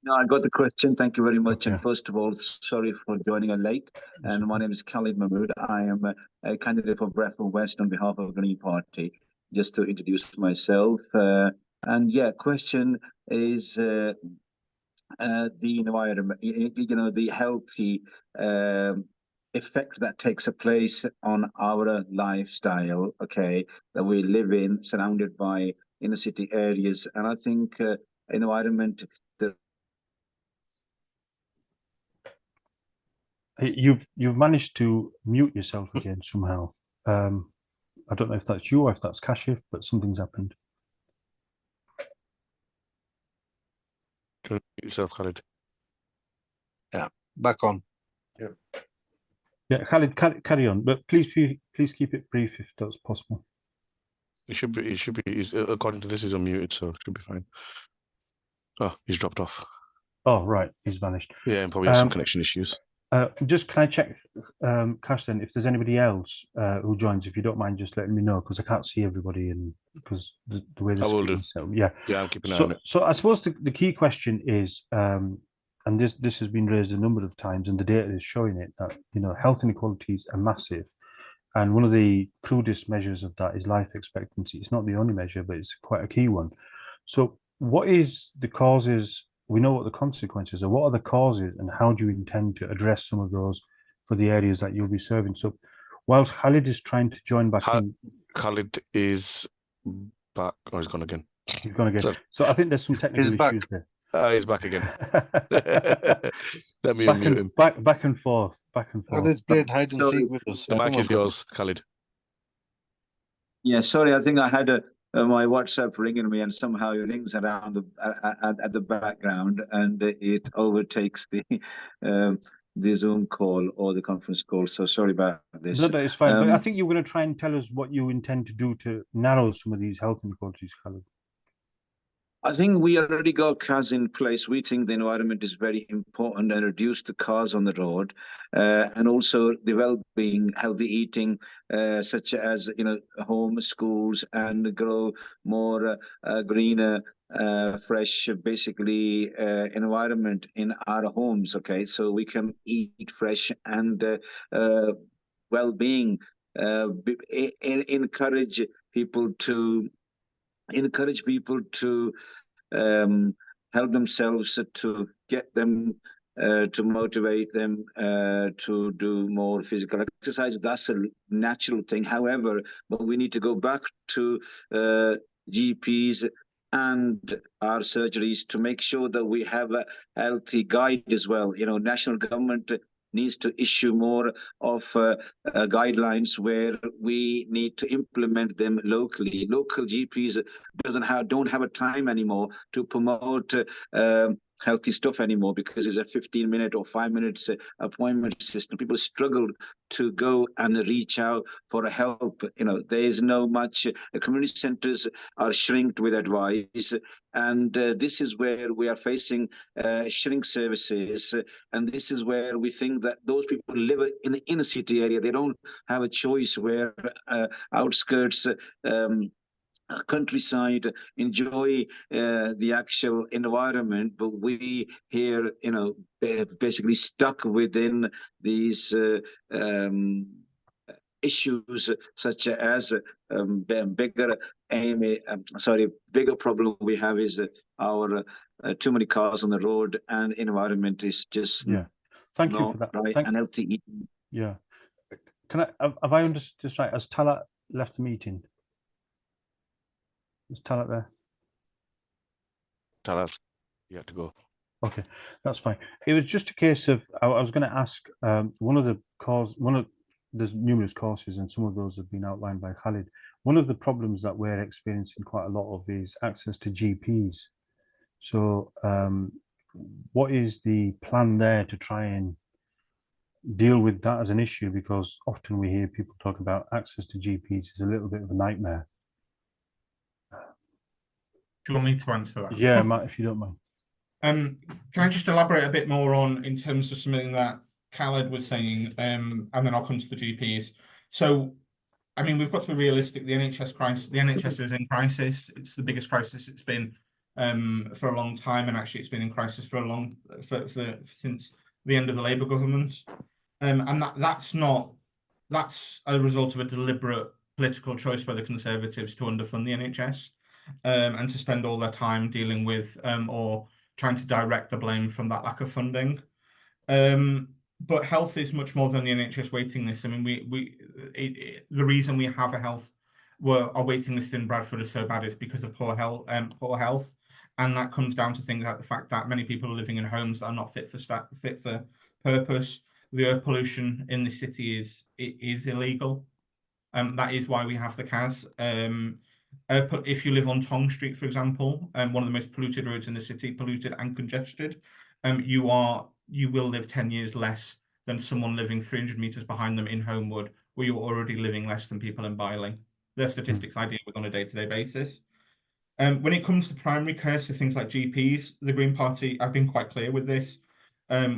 No, I got the question. Thank you very much. Okay. And first of all, sorry for joining in late. And my name is Khalid Mahmood. I am a candidate for Bradford West on behalf of the Green Party. Just to introduce myself. And yeah, question is the environment, the healthy effect that takes place on our lifestyle, okay, that we live in, surrounded by inner city areas. And I think environment... You've managed to mute yourself again somehow. I don't know if that's you or if that's Kashif, but something's happened. Can you mute yourself, Khalid? Yeah, back on. Yeah, Khalid, carry on, but please keep it brief if that's possible. He should be. According to this, he's unmuted, so it should be fine. Oh, he's dropped off. Oh, right, he's vanished. Yeah, and probably has some connection issues. Just can I check, Cash, then, if there's anybody else who joins, if you don't mind just letting me know, because I can't see everybody, and because the way this is set up. Yeah, I'm keeping an eye on it. So I suppose the key question is, and this has been raised a number of times, and the data is showing it, that health inequalities are massive, and one of the crudest measures of that is life expectancy. It's not the only measure, but it's quite a key one. So what is the causes? We know what the consequences are. What are the causes, and how do you intend to address some of those for the areas that you'll be serving? So whilst Khalid is trying to join back in. Khalid is back. Oh, he's gone again. He's gone again. Sorry. So I think there's some technical issues there. He's back again. Let me unmute him. Back and forth, back and forth. Khalid's played hide and seek with us. The mic is yours, Khalid. Yeah, sorry, I think I had my WhatsApp ringing me, and somehow it rings around at the background, and it overtakes the Zoom call or the conference call. So sorry about this. No, it's fine. But I think you're going to try and tell us what you intend to do to narrow some of these health inequalities, Khalid. I think we already got cars in place. We think the environment is very important and reduce the cars on the road, and also the well-being, healthy eating, such as home, schools, and grow more greener, fresh, basically environment in our homes. Okay, so we can eat fresh and well-being. Encourage people to help themselves, to get them to motivate them to do more physical exercise. That's a natural thing. However, but we need to go back to GPs and our surgeries to make sure that we have a healthy guide as well. National government needs to issue more of guidelines where we need to implement them locally. Local GPs don't have a time anymore to promote healthy stuff anymore, because it's a 15-minute or 5 minutes appointment system. People struggle to go and reach out for help. There is no much. Community centers are shrinked with advice, and this is where we are facing shrink services. And this is where we think that those people live in the inner city area. They don't have a choice, where outskirts, countryside enjoy the actual environment, but we here, basically stuck within these issues, such as bigger problem we have is our too many cars on the road, and environment is just Thank you for that. Right, and healthy eating. Yeah. Have I understood this right? Has Talat left the meeting? Is Talat there? Talat, you have to go. Okay, that's fine. It was just a case of, I was going to ask, there's numerous courses, and some of those have been outlined by Khalid. One of the problems that we're experiencing quite a lot of is access to GPs. So what is the plan there to try and deal with that as an issue? Because often we hear people talk about access to GPs is a little bit of a nightmare. Do you want me to answer that? Yeah, Matt, if you don't mind. Can I just elaborate a bit more on, in terms of something that Khalid was saying, and then I'll come to the GPs. So, I mean, we've got to be realistic. The NHS is in crisis. It's the biggest crisis it's been for a long time, and actually, it's been in crisis for since the end of the Labour government. And that's a result of a deliberate political choice by the Conservatives to underfund the NHS. And to spend all their time dealing with or trying to direct the blame from that lack of funding. But health is much more than the NHS waiting list. I mean, the reason we have our waiting list in Bradford is so bad is because of poor health, and that comes down to things like the fact that many people are living in homes that are not fit for purpose. The air pollution in the city is illegal. That is why we have the CAS. If you live on Tong Street, for example, one of the most polluted roads in the city, polluted and congested, you will live 10 years less than someone living 300 meters behind them in Homewood, where you're already living less than people in Byling. They're statistics I deal with on a day-to-day basis. When it comes to primary care, so things like GPs, the Green Party, I've been quite clear with this.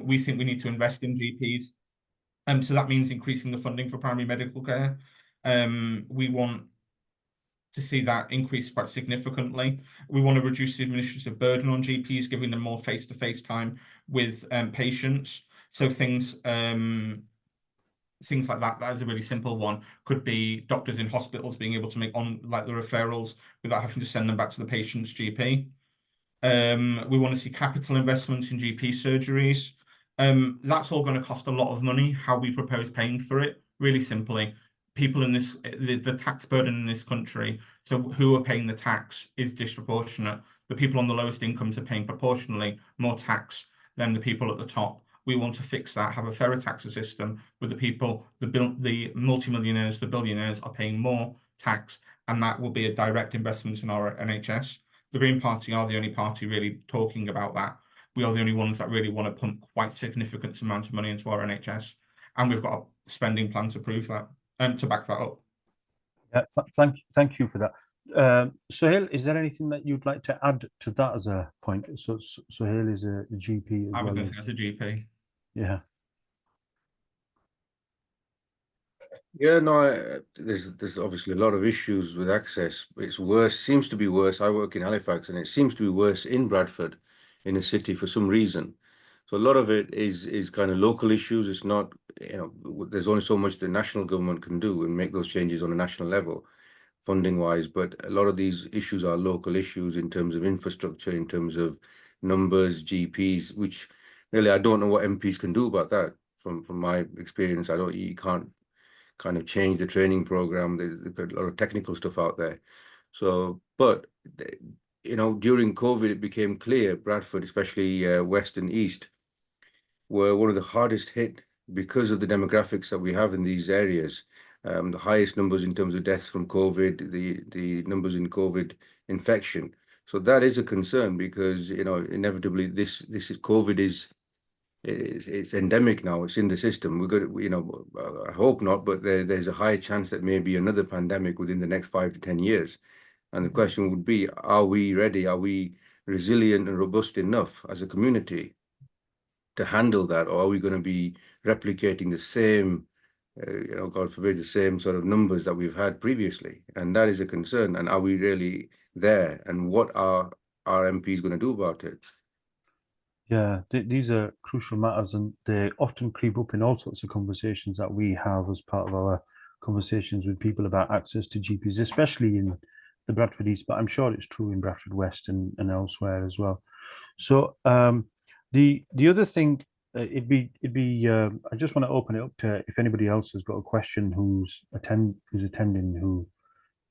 We think we need to invest in GPs. So that means increasing the funding for primary medical care. We want to see that increase quite significantly. We want to reduce the administrative burden on GPs, giving them more face-to-face time with patients. So things like that is a really simple one. Could be doctors in hospitals being able to make the referrals without having to send them back to the patient's GP. We want to see capital investments in GP surgeries. That's all going to cost a lot of money. How we propose paying for it really simply, people in this, the tax burden in this country, so who are paying the tax is disproportionate. The people on the lowest incomes are paying proportionally more tax than the people at the top. We want to fix that, have a fairer tax system with the people, the multimillionaires, the billionaires are paying more tax, and that will be a direct investment in our NHS. The Green Party are the only party really talking about that. We are the only ones that really want to pump quite significant amounts of money into our NHS, and we've got a spending plan to prove that and to back that up. Yeah, thank you for that. Sohail, is there anything that you'd like to add to that as a point? So Sohail is a GP as I was well. going to say as a GP. Yeah. Yeah, no, there's obviously a lot of issues with access. It's worse, seems to be worse. I work in Halifax, and it seems to be worse in Bradford, in the city, for some reason. So a lot of it is kind of local issues. It's not, there's only so much the national government can do and make those changes on a national level, funding wise. But a lot of these issues are local issues in terms of infrastructure, in terms of numbers, GPs, which really I don't know what MPs can do about that. From my experience, you can't kind of change the training program. There's a lot of technical stuff out there. So, but during COVID, it became clear Bradford, especially West and East, were one of the hardest hit because of the demographics that we have in these areas. The highest numbers in terms of deaths from COVID, the numbers in COVID infection. So that is a concern because inevitably this is COVID it's endemic now. It's in the system. We're good. I hope not, but there's a high chance that maybe another pandemic within the next 5 to 10 years. And the question would be, are we ready? Are we resilient and robust enough as a community to handle that? Or are we going to be replicating the same, God forbid, the same sort of numbers that we've had previously? And that is a concern. And are we really there? And what are our MPs going to do about it? Yeah, these are crucial matters, and they often creep up in all sorts of conversations that we have as part of our conversations with people about access to GPs, especially in the Bradford East, but I'm sure it's true in Bradford West and elsewhere as well. So the other thing, it'd be I just want to open it up to if anybody else has got a question who's attending, who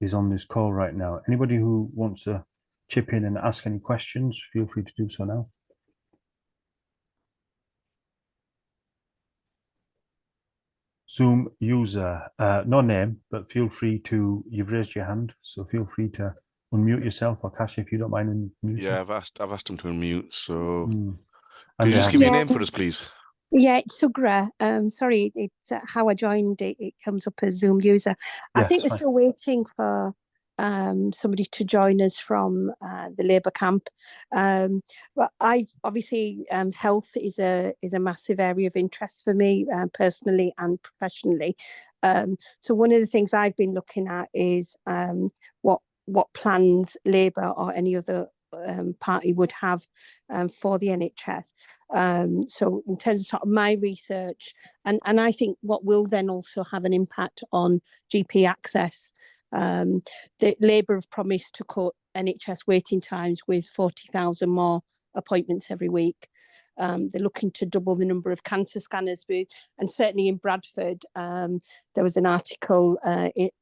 is on this call right now. Anybody who wants to chip in and ask any questions, feel free to do so now. Zoom user, no name, but feel free to, you've raised your hand, so feel free to unmute yourself, or Kasia, if you don't mind unmuting. Yeah, I've asked him to unmute, so could you just give me a name for us, please? Yeah, it's Sugra. Sorry, it's how I joined it. It comes up as Zoom user. I think we're still waiting for somebody to join us from the Labour camp. But I've obviously health is a massive area of interest for me personally and professionally. So one of the things I've been looking at is what plans Labour or any other party would have for the NHS. So in terms of sort of my research, and I think what will then also have an impact on GP access. The Labour have promised to cut NHS waiting times with 40,000 more appointments every week. They're looking to double the number of cancer scanners, and certainly in Bradford, there was an article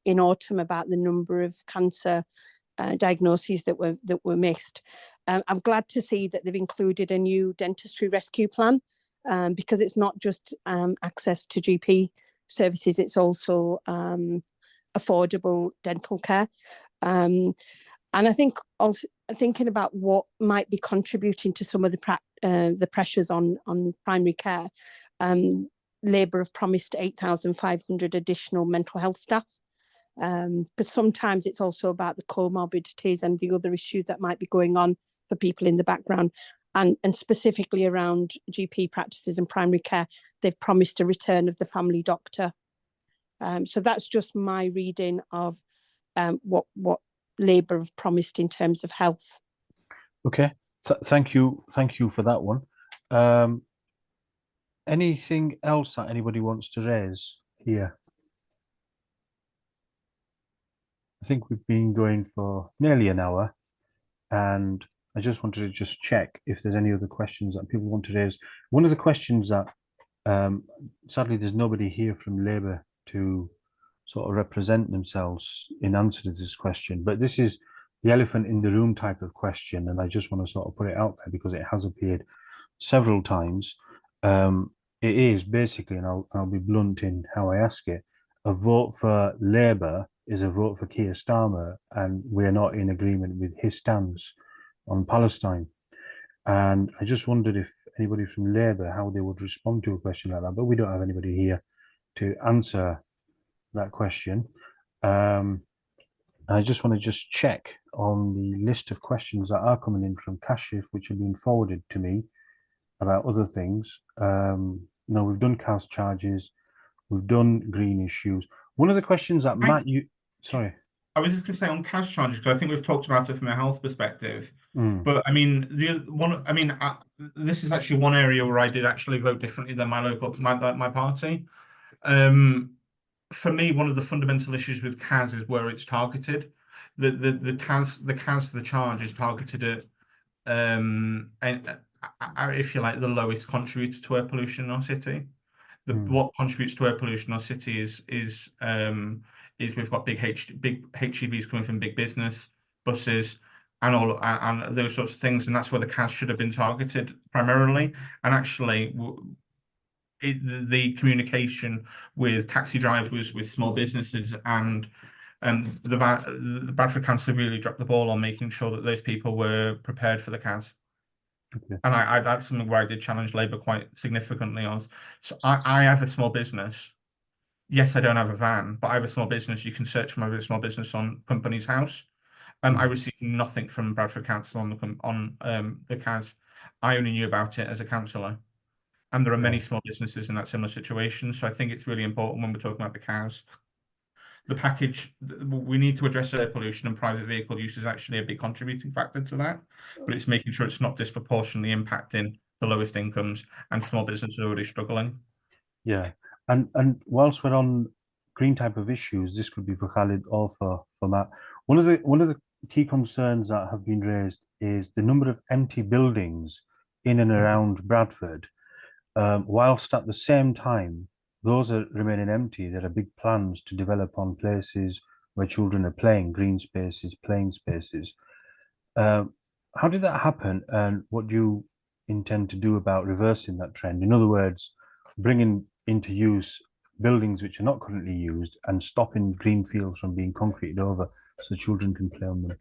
in autumn about the number of cancer diagnoses that were missed. I'm glad to see that they've included a new dentistry rescue plan, because it's not just access to GP services, it's also affordable dental care. And I think also thinking about what might be contributing to some of the pressures on primary care, Labour have promised 8,500 additional mental health staff. But sometimes it's also about the comorbidities and the other issues that might be going on for people in the background. And specifically around GP practices and primary care, they've promised a return of the family doctor. So that's just my reading of what Labour have promised in terms of health. Okay, thank you for that one. Anything else that anybody wants to raise here? I think we've been going for nearly an hour, and I just wanted to just check if there's any other questions that people want to raise. One of the questions that sadly there's nobody here from Labour to sort of represent themselves in answer to this question. But this is the elephant in the room type of question, and I just want to sort of put it out there because it has appeared several times. It is basically, and I'll be blunt in how I ask it, a vote for Labour is a vote for Keir Starmer, and we're not in agreement with his stance on Palestine. And I just wondered if anybody from Labour, how they would respond to a question like that, but we don't have anybody here to answer that question. I just want to check on the list of questions that are coming in from Kashif, which have been forwarded to me about other things. No, we've done CAS charges, we've done green issues. One of the questions that Matt, sorry. I was just going to say on CAS charges, because I think we've talked about it from a health perspective. But I mean, this is actually one area where I did actually vote differently than my party. For me, one of the fundamental issues with CAS is where it's targeted. The CAS for the charge is targeted at, if you like, the lowest contributor to air pollution in our city. What contributes to air pollution in our city is we've got big HGVs coming from big business, buses, and those sorts of things, and that's where the CAS should have been targeted primarily. And actually, the communication with taxi drivers, with small businesses, and the Bradford Council really dropped the ball on making sure that those people were prepared for the CAS. Okay. And that's something where I did challenge Labour quite significantly on. So I have a small business. Yes, I don't have a van, but I have a small business. You can search for my small business on Companies House. I received nothing from Bradford Council on the CAS. I only knew about it as a councillor. And there are many small businesses in that similar situation. So I think it's really important when we're talking about the CAS. The package, we need to address air pollution, and private vehicle use is actually a big contributing factor to that. But it's making sure it's not disproportionately impacting the lowest incomes, and small businesses are already struggling. Yeah, and whilst we're on green type of issues, this could be for Khalid or for Matt. One of the key concerns that have been raised is the number of empty buildings in and around Bradford. Whilst at the same time, those are remaining empty, there are big plans to develop on places where children are playing, green spaces, playing spaces. How did that happen, and what do you intend to do about reversing that trend? In other words, bringing into use buildings which are not currently used and stopping green fields from being concreted over so children can play on them.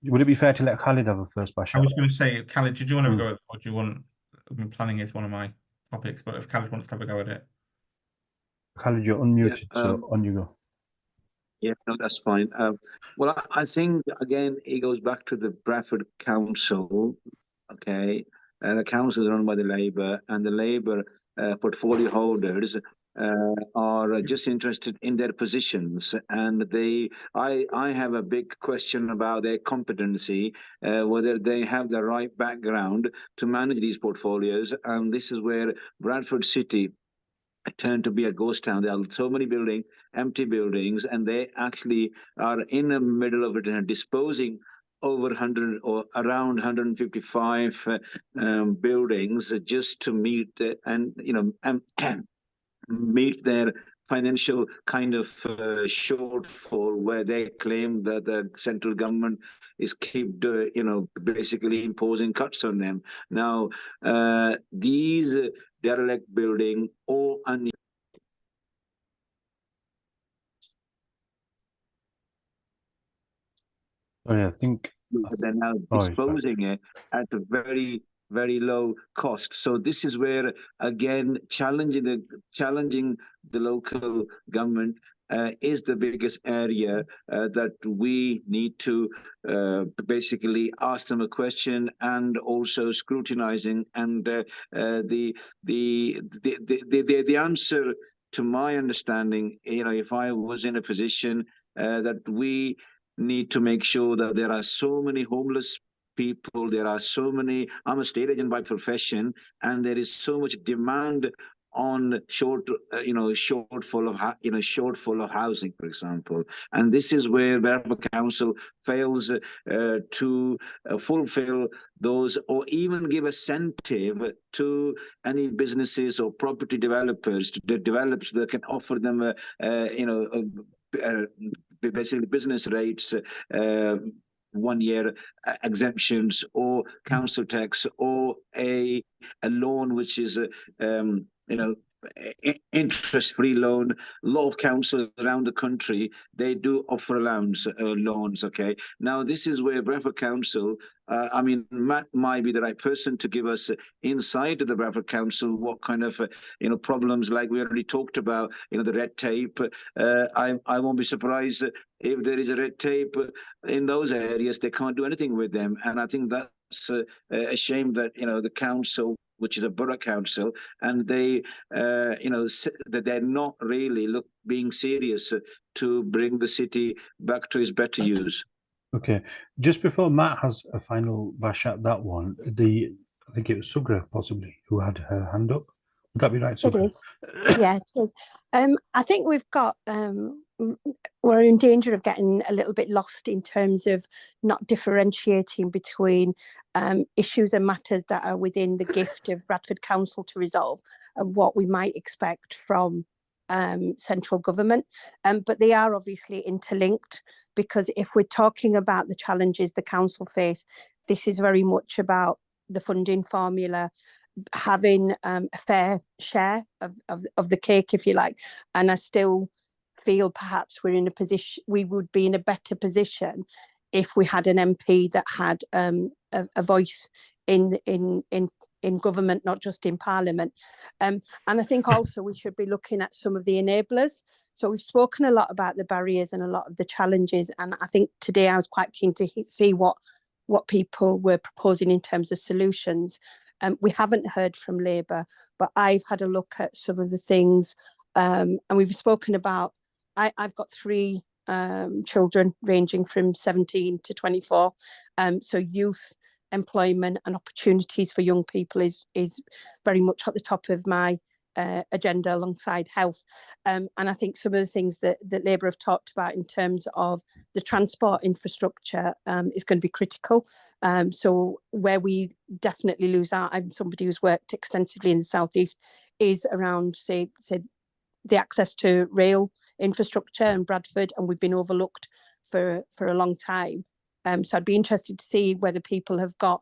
Would it be fair to let Khalid have a first bash? I was going to say, Khalid, did you want to go at it, or do you want? I mean, planning is one of my topics, but if Khalid wants to have a go at it. Khalid, you're unmuted, so on you go. Yeah, no, that's fine. Well, I think, again, it goes back to the Bradford Council, okay? The council is run by the Labour, and the Labour portfolio holders are just interested in their positions, and I have a big question about their competency, whether they have the right background to manage these portfolios. And this is where Bradford City turned to be a ghost town. There are so many empty buildings, and they actually are in the middle of it and disposing over 100 or around 155 buildings just to meet meet their financial kind of shortfall, where they claim that the central government is basically imposing cuts on them. Now, these derelict building or I think they're now disposing it at a very, very low cost. So this is where, again, challenging the local government is the biggest area that we need to basically ask them a question, and also scrutinizing. And the answer, to my understanding, if I was in a position that we need to make sure that there are so many homeless people, there are so many, I'm a state agent by profession, and there is so much demand on shortfall of housing, for example. And this is where Bradford Council fails to fulfill those, or even give incentive to any businesses or property developers to develop, so they can offer them basically business rates, 1 year exemptions, or council tax, or a loan which is interest-free loan. A lot of councils around the country, they do offer loans. Okay, now this is where Bradford Council, Matt might be the right person to give us insight to the Bradford Council what kind of problems, like we already talked about, the red tape. I won't be surprised if there is a red tape in those areas. They can't do anything with them, and I think that's a shame that the council, which is a borough council, and they, that they're not really being serious to bring the city back to its better use. Okay, just before Matt has a final bash at that one, I think it was Sugra possibly who had her hand up. Would that be right, Sugra? It is. Yeah, it is. I think we've got we're in danger of getting a little bit lost in terms of not differentiating between issues and matters that are within the gift of Bradford Council to resolve and what we might expect from central government. But they are obviously interlinked, because if we're talking about the challenges the council face, this is very much about the funding formula, having a fair share of the cake, if you like. And I still feel perhaps we would be in a better position if we had an MP that had a voice in government, not just in Parliament. And I think also we should be looking at some of the enablers. So we've spoken a lot about the barriers and a lot of the challenges, and I think today I was quite keen to see what people were proposing in terms of solutions. We haven't heard from Labour, but I've had a look at some of the things, and we've spoken about, I've got 3 children ranging from 17 to 24. So youth employment and opportunities for young people is very much at the top of my agenda, alongside health. And I think some of the things that Labour have talked about in terms of the transport infrastructure is going to be critical. So where we definitely lose out, I'm somebody who's worked extensively in the southeast, is around say the access to rail infrastructure in Bradford, and we've been overlooked for a long time. So I'd be interested to see whether people have got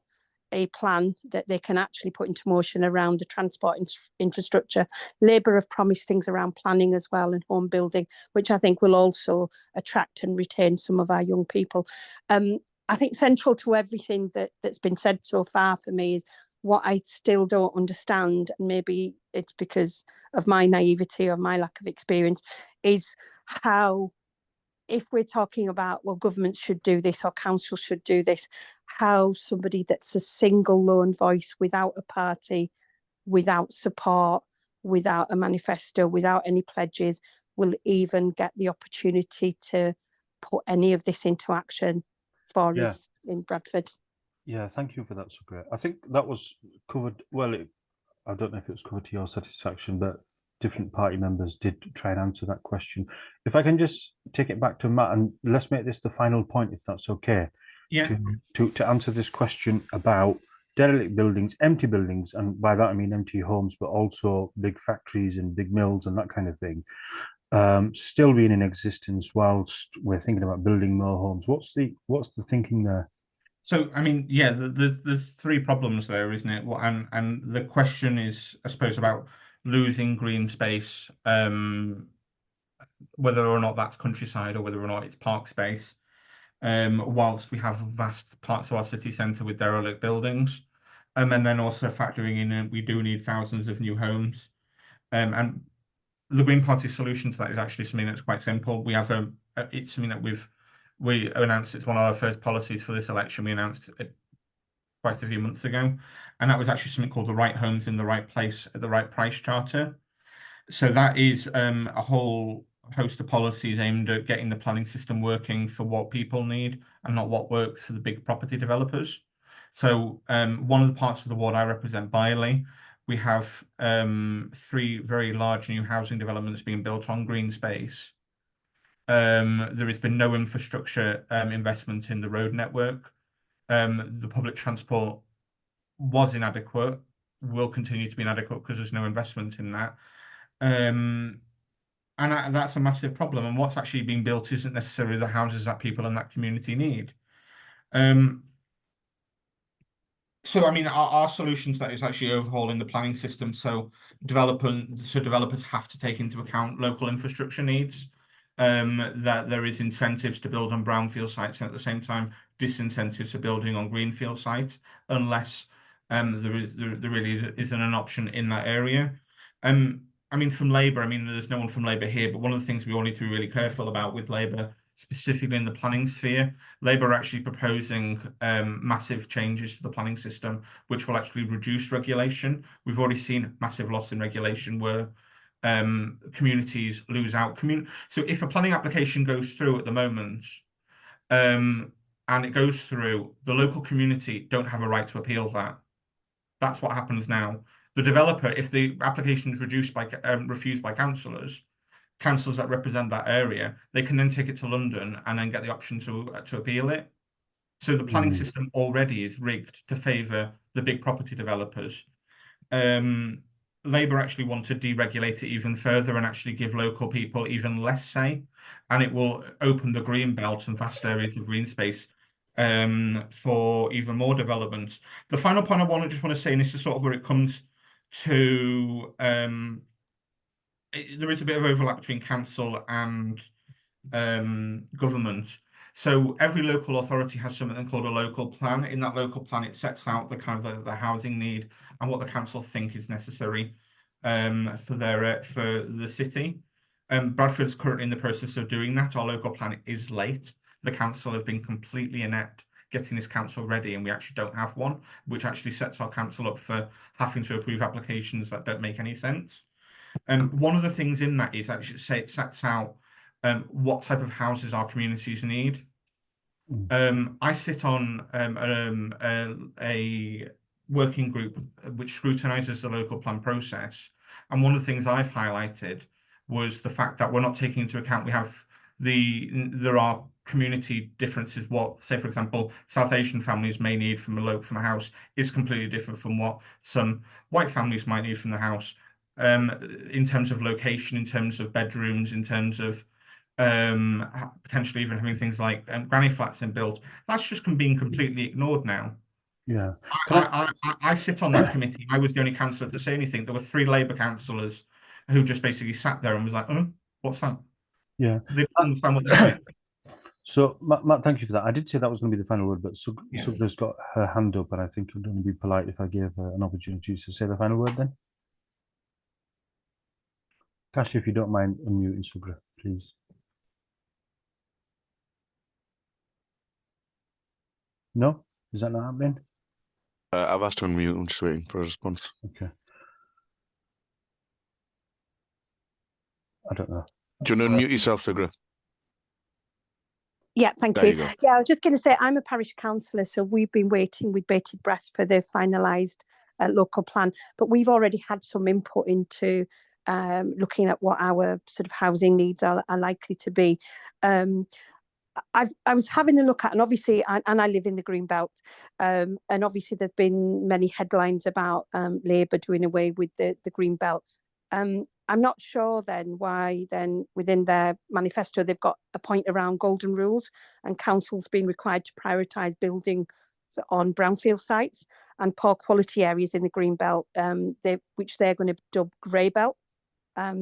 a plan that they can actually put into motion around the transport infrastructure. Labour have promised things around planning as well, and home building, which I think will also attract and retain some of our young people. I think central to everything that's been said so far for me is what I still don't understand, and maybe it's because of my naivety or my lack of experience, is how, if we're talking about, well, government should do this or council should do this, how somebody that's a single lone voice, without a party, without support, without a manifesto, without any pledges, will even get the opportunity to put any of this into action for us in Bradford. Yeah, thank you for that, Sugra. I think that was covered, well, I don't know if it was covered to your satisfaction, but different party members did try and answer that question. If I can just take it back to Matt, and let's make this the final point, if that's okay. Yeah. To answer this question about derelict buildings, empty buildings, and by that I mean empty homes, but also big factories and big mills and that kind of thing, still being in existence whilst we're thinking about building more homes. What's the thinking there? So, I mean, yeah, there's 3 problems there, isn't it? And the question is, I suppose, about losing green space, whether or not that's countryside or whether or not it's park space, whilst we have vast parts of our city centre with derelict buildings, and then also factoring in we do need thousands of new homes. And the Green Party's solution to that is actually something that's quite simple. We have it's something that we announced. It's one of our first policies for this election. We announced it quite a few months ago, and that was actually something called the Right Homes in the Right Place at the Right Price Charter. So that is a whole host of policies aimed at getting the planning system working for what people need and not what works for the big property developers. So one of the parts of the ward I represent, Biley, We have 3 very large new housing developments being built on green space. There has been no infrastructure investment in the road network. The public transport was inadequate, will continue to be inadequate because there's no investment in that. And that's a massive problem. And what's actually being built isn't necessarily the houses that people in that community need. So, I mean, our solution to that is actually overhauling the planning system. So developers have to take into account local infrastructure needs. That there is incentives to build on brownfield sites, and at the same time disincentives to building on greenfield sites, unless there really isn't an option in that area. I mean, from Labour, I mean, there's no one from Labour here, but one of the things we all need to be really careful about with Labour, specifically in the planning sphere, Labour are actually proposing massive changes to the planning system, which will actually reduce regulation. We've already seen massive loss in regulation where communities lose out. So if a planning application goes through at the moment, and it goes through, the local community don't have a right to appeal that. That's what happens now. The developer, if the application is refused by councillors that represent that area, they can then take it to London and then get the option to appeal it. So the planning system already is rigged to favour the big property developers. Labour actually want to deregulate it even further and actually give local people even less say, and it will open the green belt and vast areas of green space for even more development. The final point I just want to say, and this is sort of where it comes to, there is a bit of overlap between council and government. So every local authority has something called a local plan. In that local plan, it sets out the kind of the housing need and what the council think is necessary for the city. Bradford's currently in the process of doing that. Our local plan is late. The council have been completely inept getting this council ready, and we actually don't have one, which actually sets our council up for having to approve applications that don't make any sense. One of the things in that is actually it sets out what type of houses our communities need. I sit on a working group which scrutinises the local plan process, and one of the things I've highlighted was the fact that we're not taking into account there are community differences. What, say, for example, South Asian families may need from a house is completely different from what some white families might need from the house. In terms of location, in terms of bedrooms, in terms of potentially even having things like granny flats in built. That's just being completely ignored now. Yeah, I sit on that committee. I was the only councillor to say anything. There were 3 Labour councillors who just basically sat there and was like, "Oh, what's that?" Yeah, they don't understand what they're doing. So, Matt, thank you for that. I did say that was going to be the final word, but Sugra's got her hand up, and I think it would only be polite if I gave her an opportunity to say the final word then. Kasia, if you don't mind unmuting Sugra, please. No? Is that not happening? I've asked to unmute. I'm just waiting for a response. Okay. I don't know. Do you want to unmute yourself, Sugra? Yeah, thank There you. you go. Yeah, I was just going to say, I'm a parish councillor, so we've been waiting with bated breath for the finalised local plan, but we've already had some input into looking at what our sort of housing needs are likely to be. I was having a look at, and obviously, I live in the Green Belt, and obviously there's been many headlines about Labour doing away with the Green Belt. I'm not sure then why then within their manifesto they've got a point around golden rules and councils being required to prioritise building on brownfield sites and poor quality areas in the Green Belt, which they're going to dub grey belt.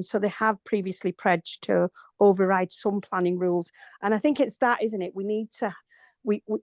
So they have previously pledged to override some planning rules. And I think it's that, isn't it? We need to,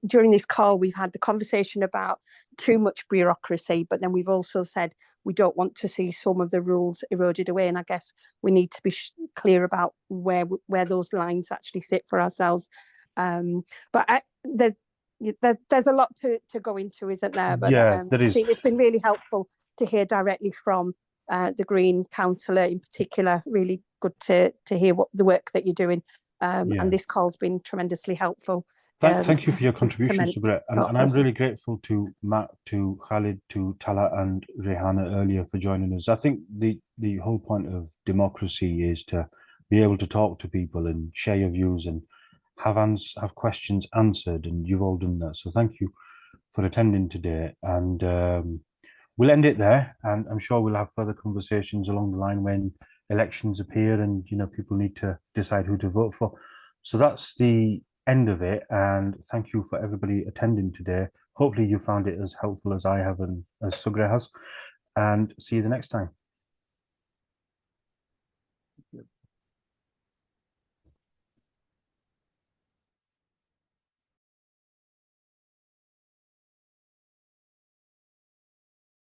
during this call, we've had the conversation about too much bureaucracy, but then we've also said we don't want to see some of the rules eroded away. And I guess we need to be clear about where those lines actually sit for ourselves. But there's a lot to go into, isn't there? But yeah, there is. I think it's been really helpful to hear directly from the Green councillor in particular. Really good to hear what the work that you're doing, and this call's been tremendously helpful Thank you for your contribution, cement Sugra. And I'm really grateful to Matt, to Khalid, to Tala and Rehana earlier for joining us. I think the whole point of democracy is to be able to talk to people and share your views and have questions answered, and you've all done that. So thank you for attending today. And we'll end it there, and I'm sure we'll have further conversations along the line when elections appear and people need to decide who to vote for. So that's the end of it, and thank you for everybody attending today. Hopefully you found it as helpful as I have and as Sugra has, and see you the next time.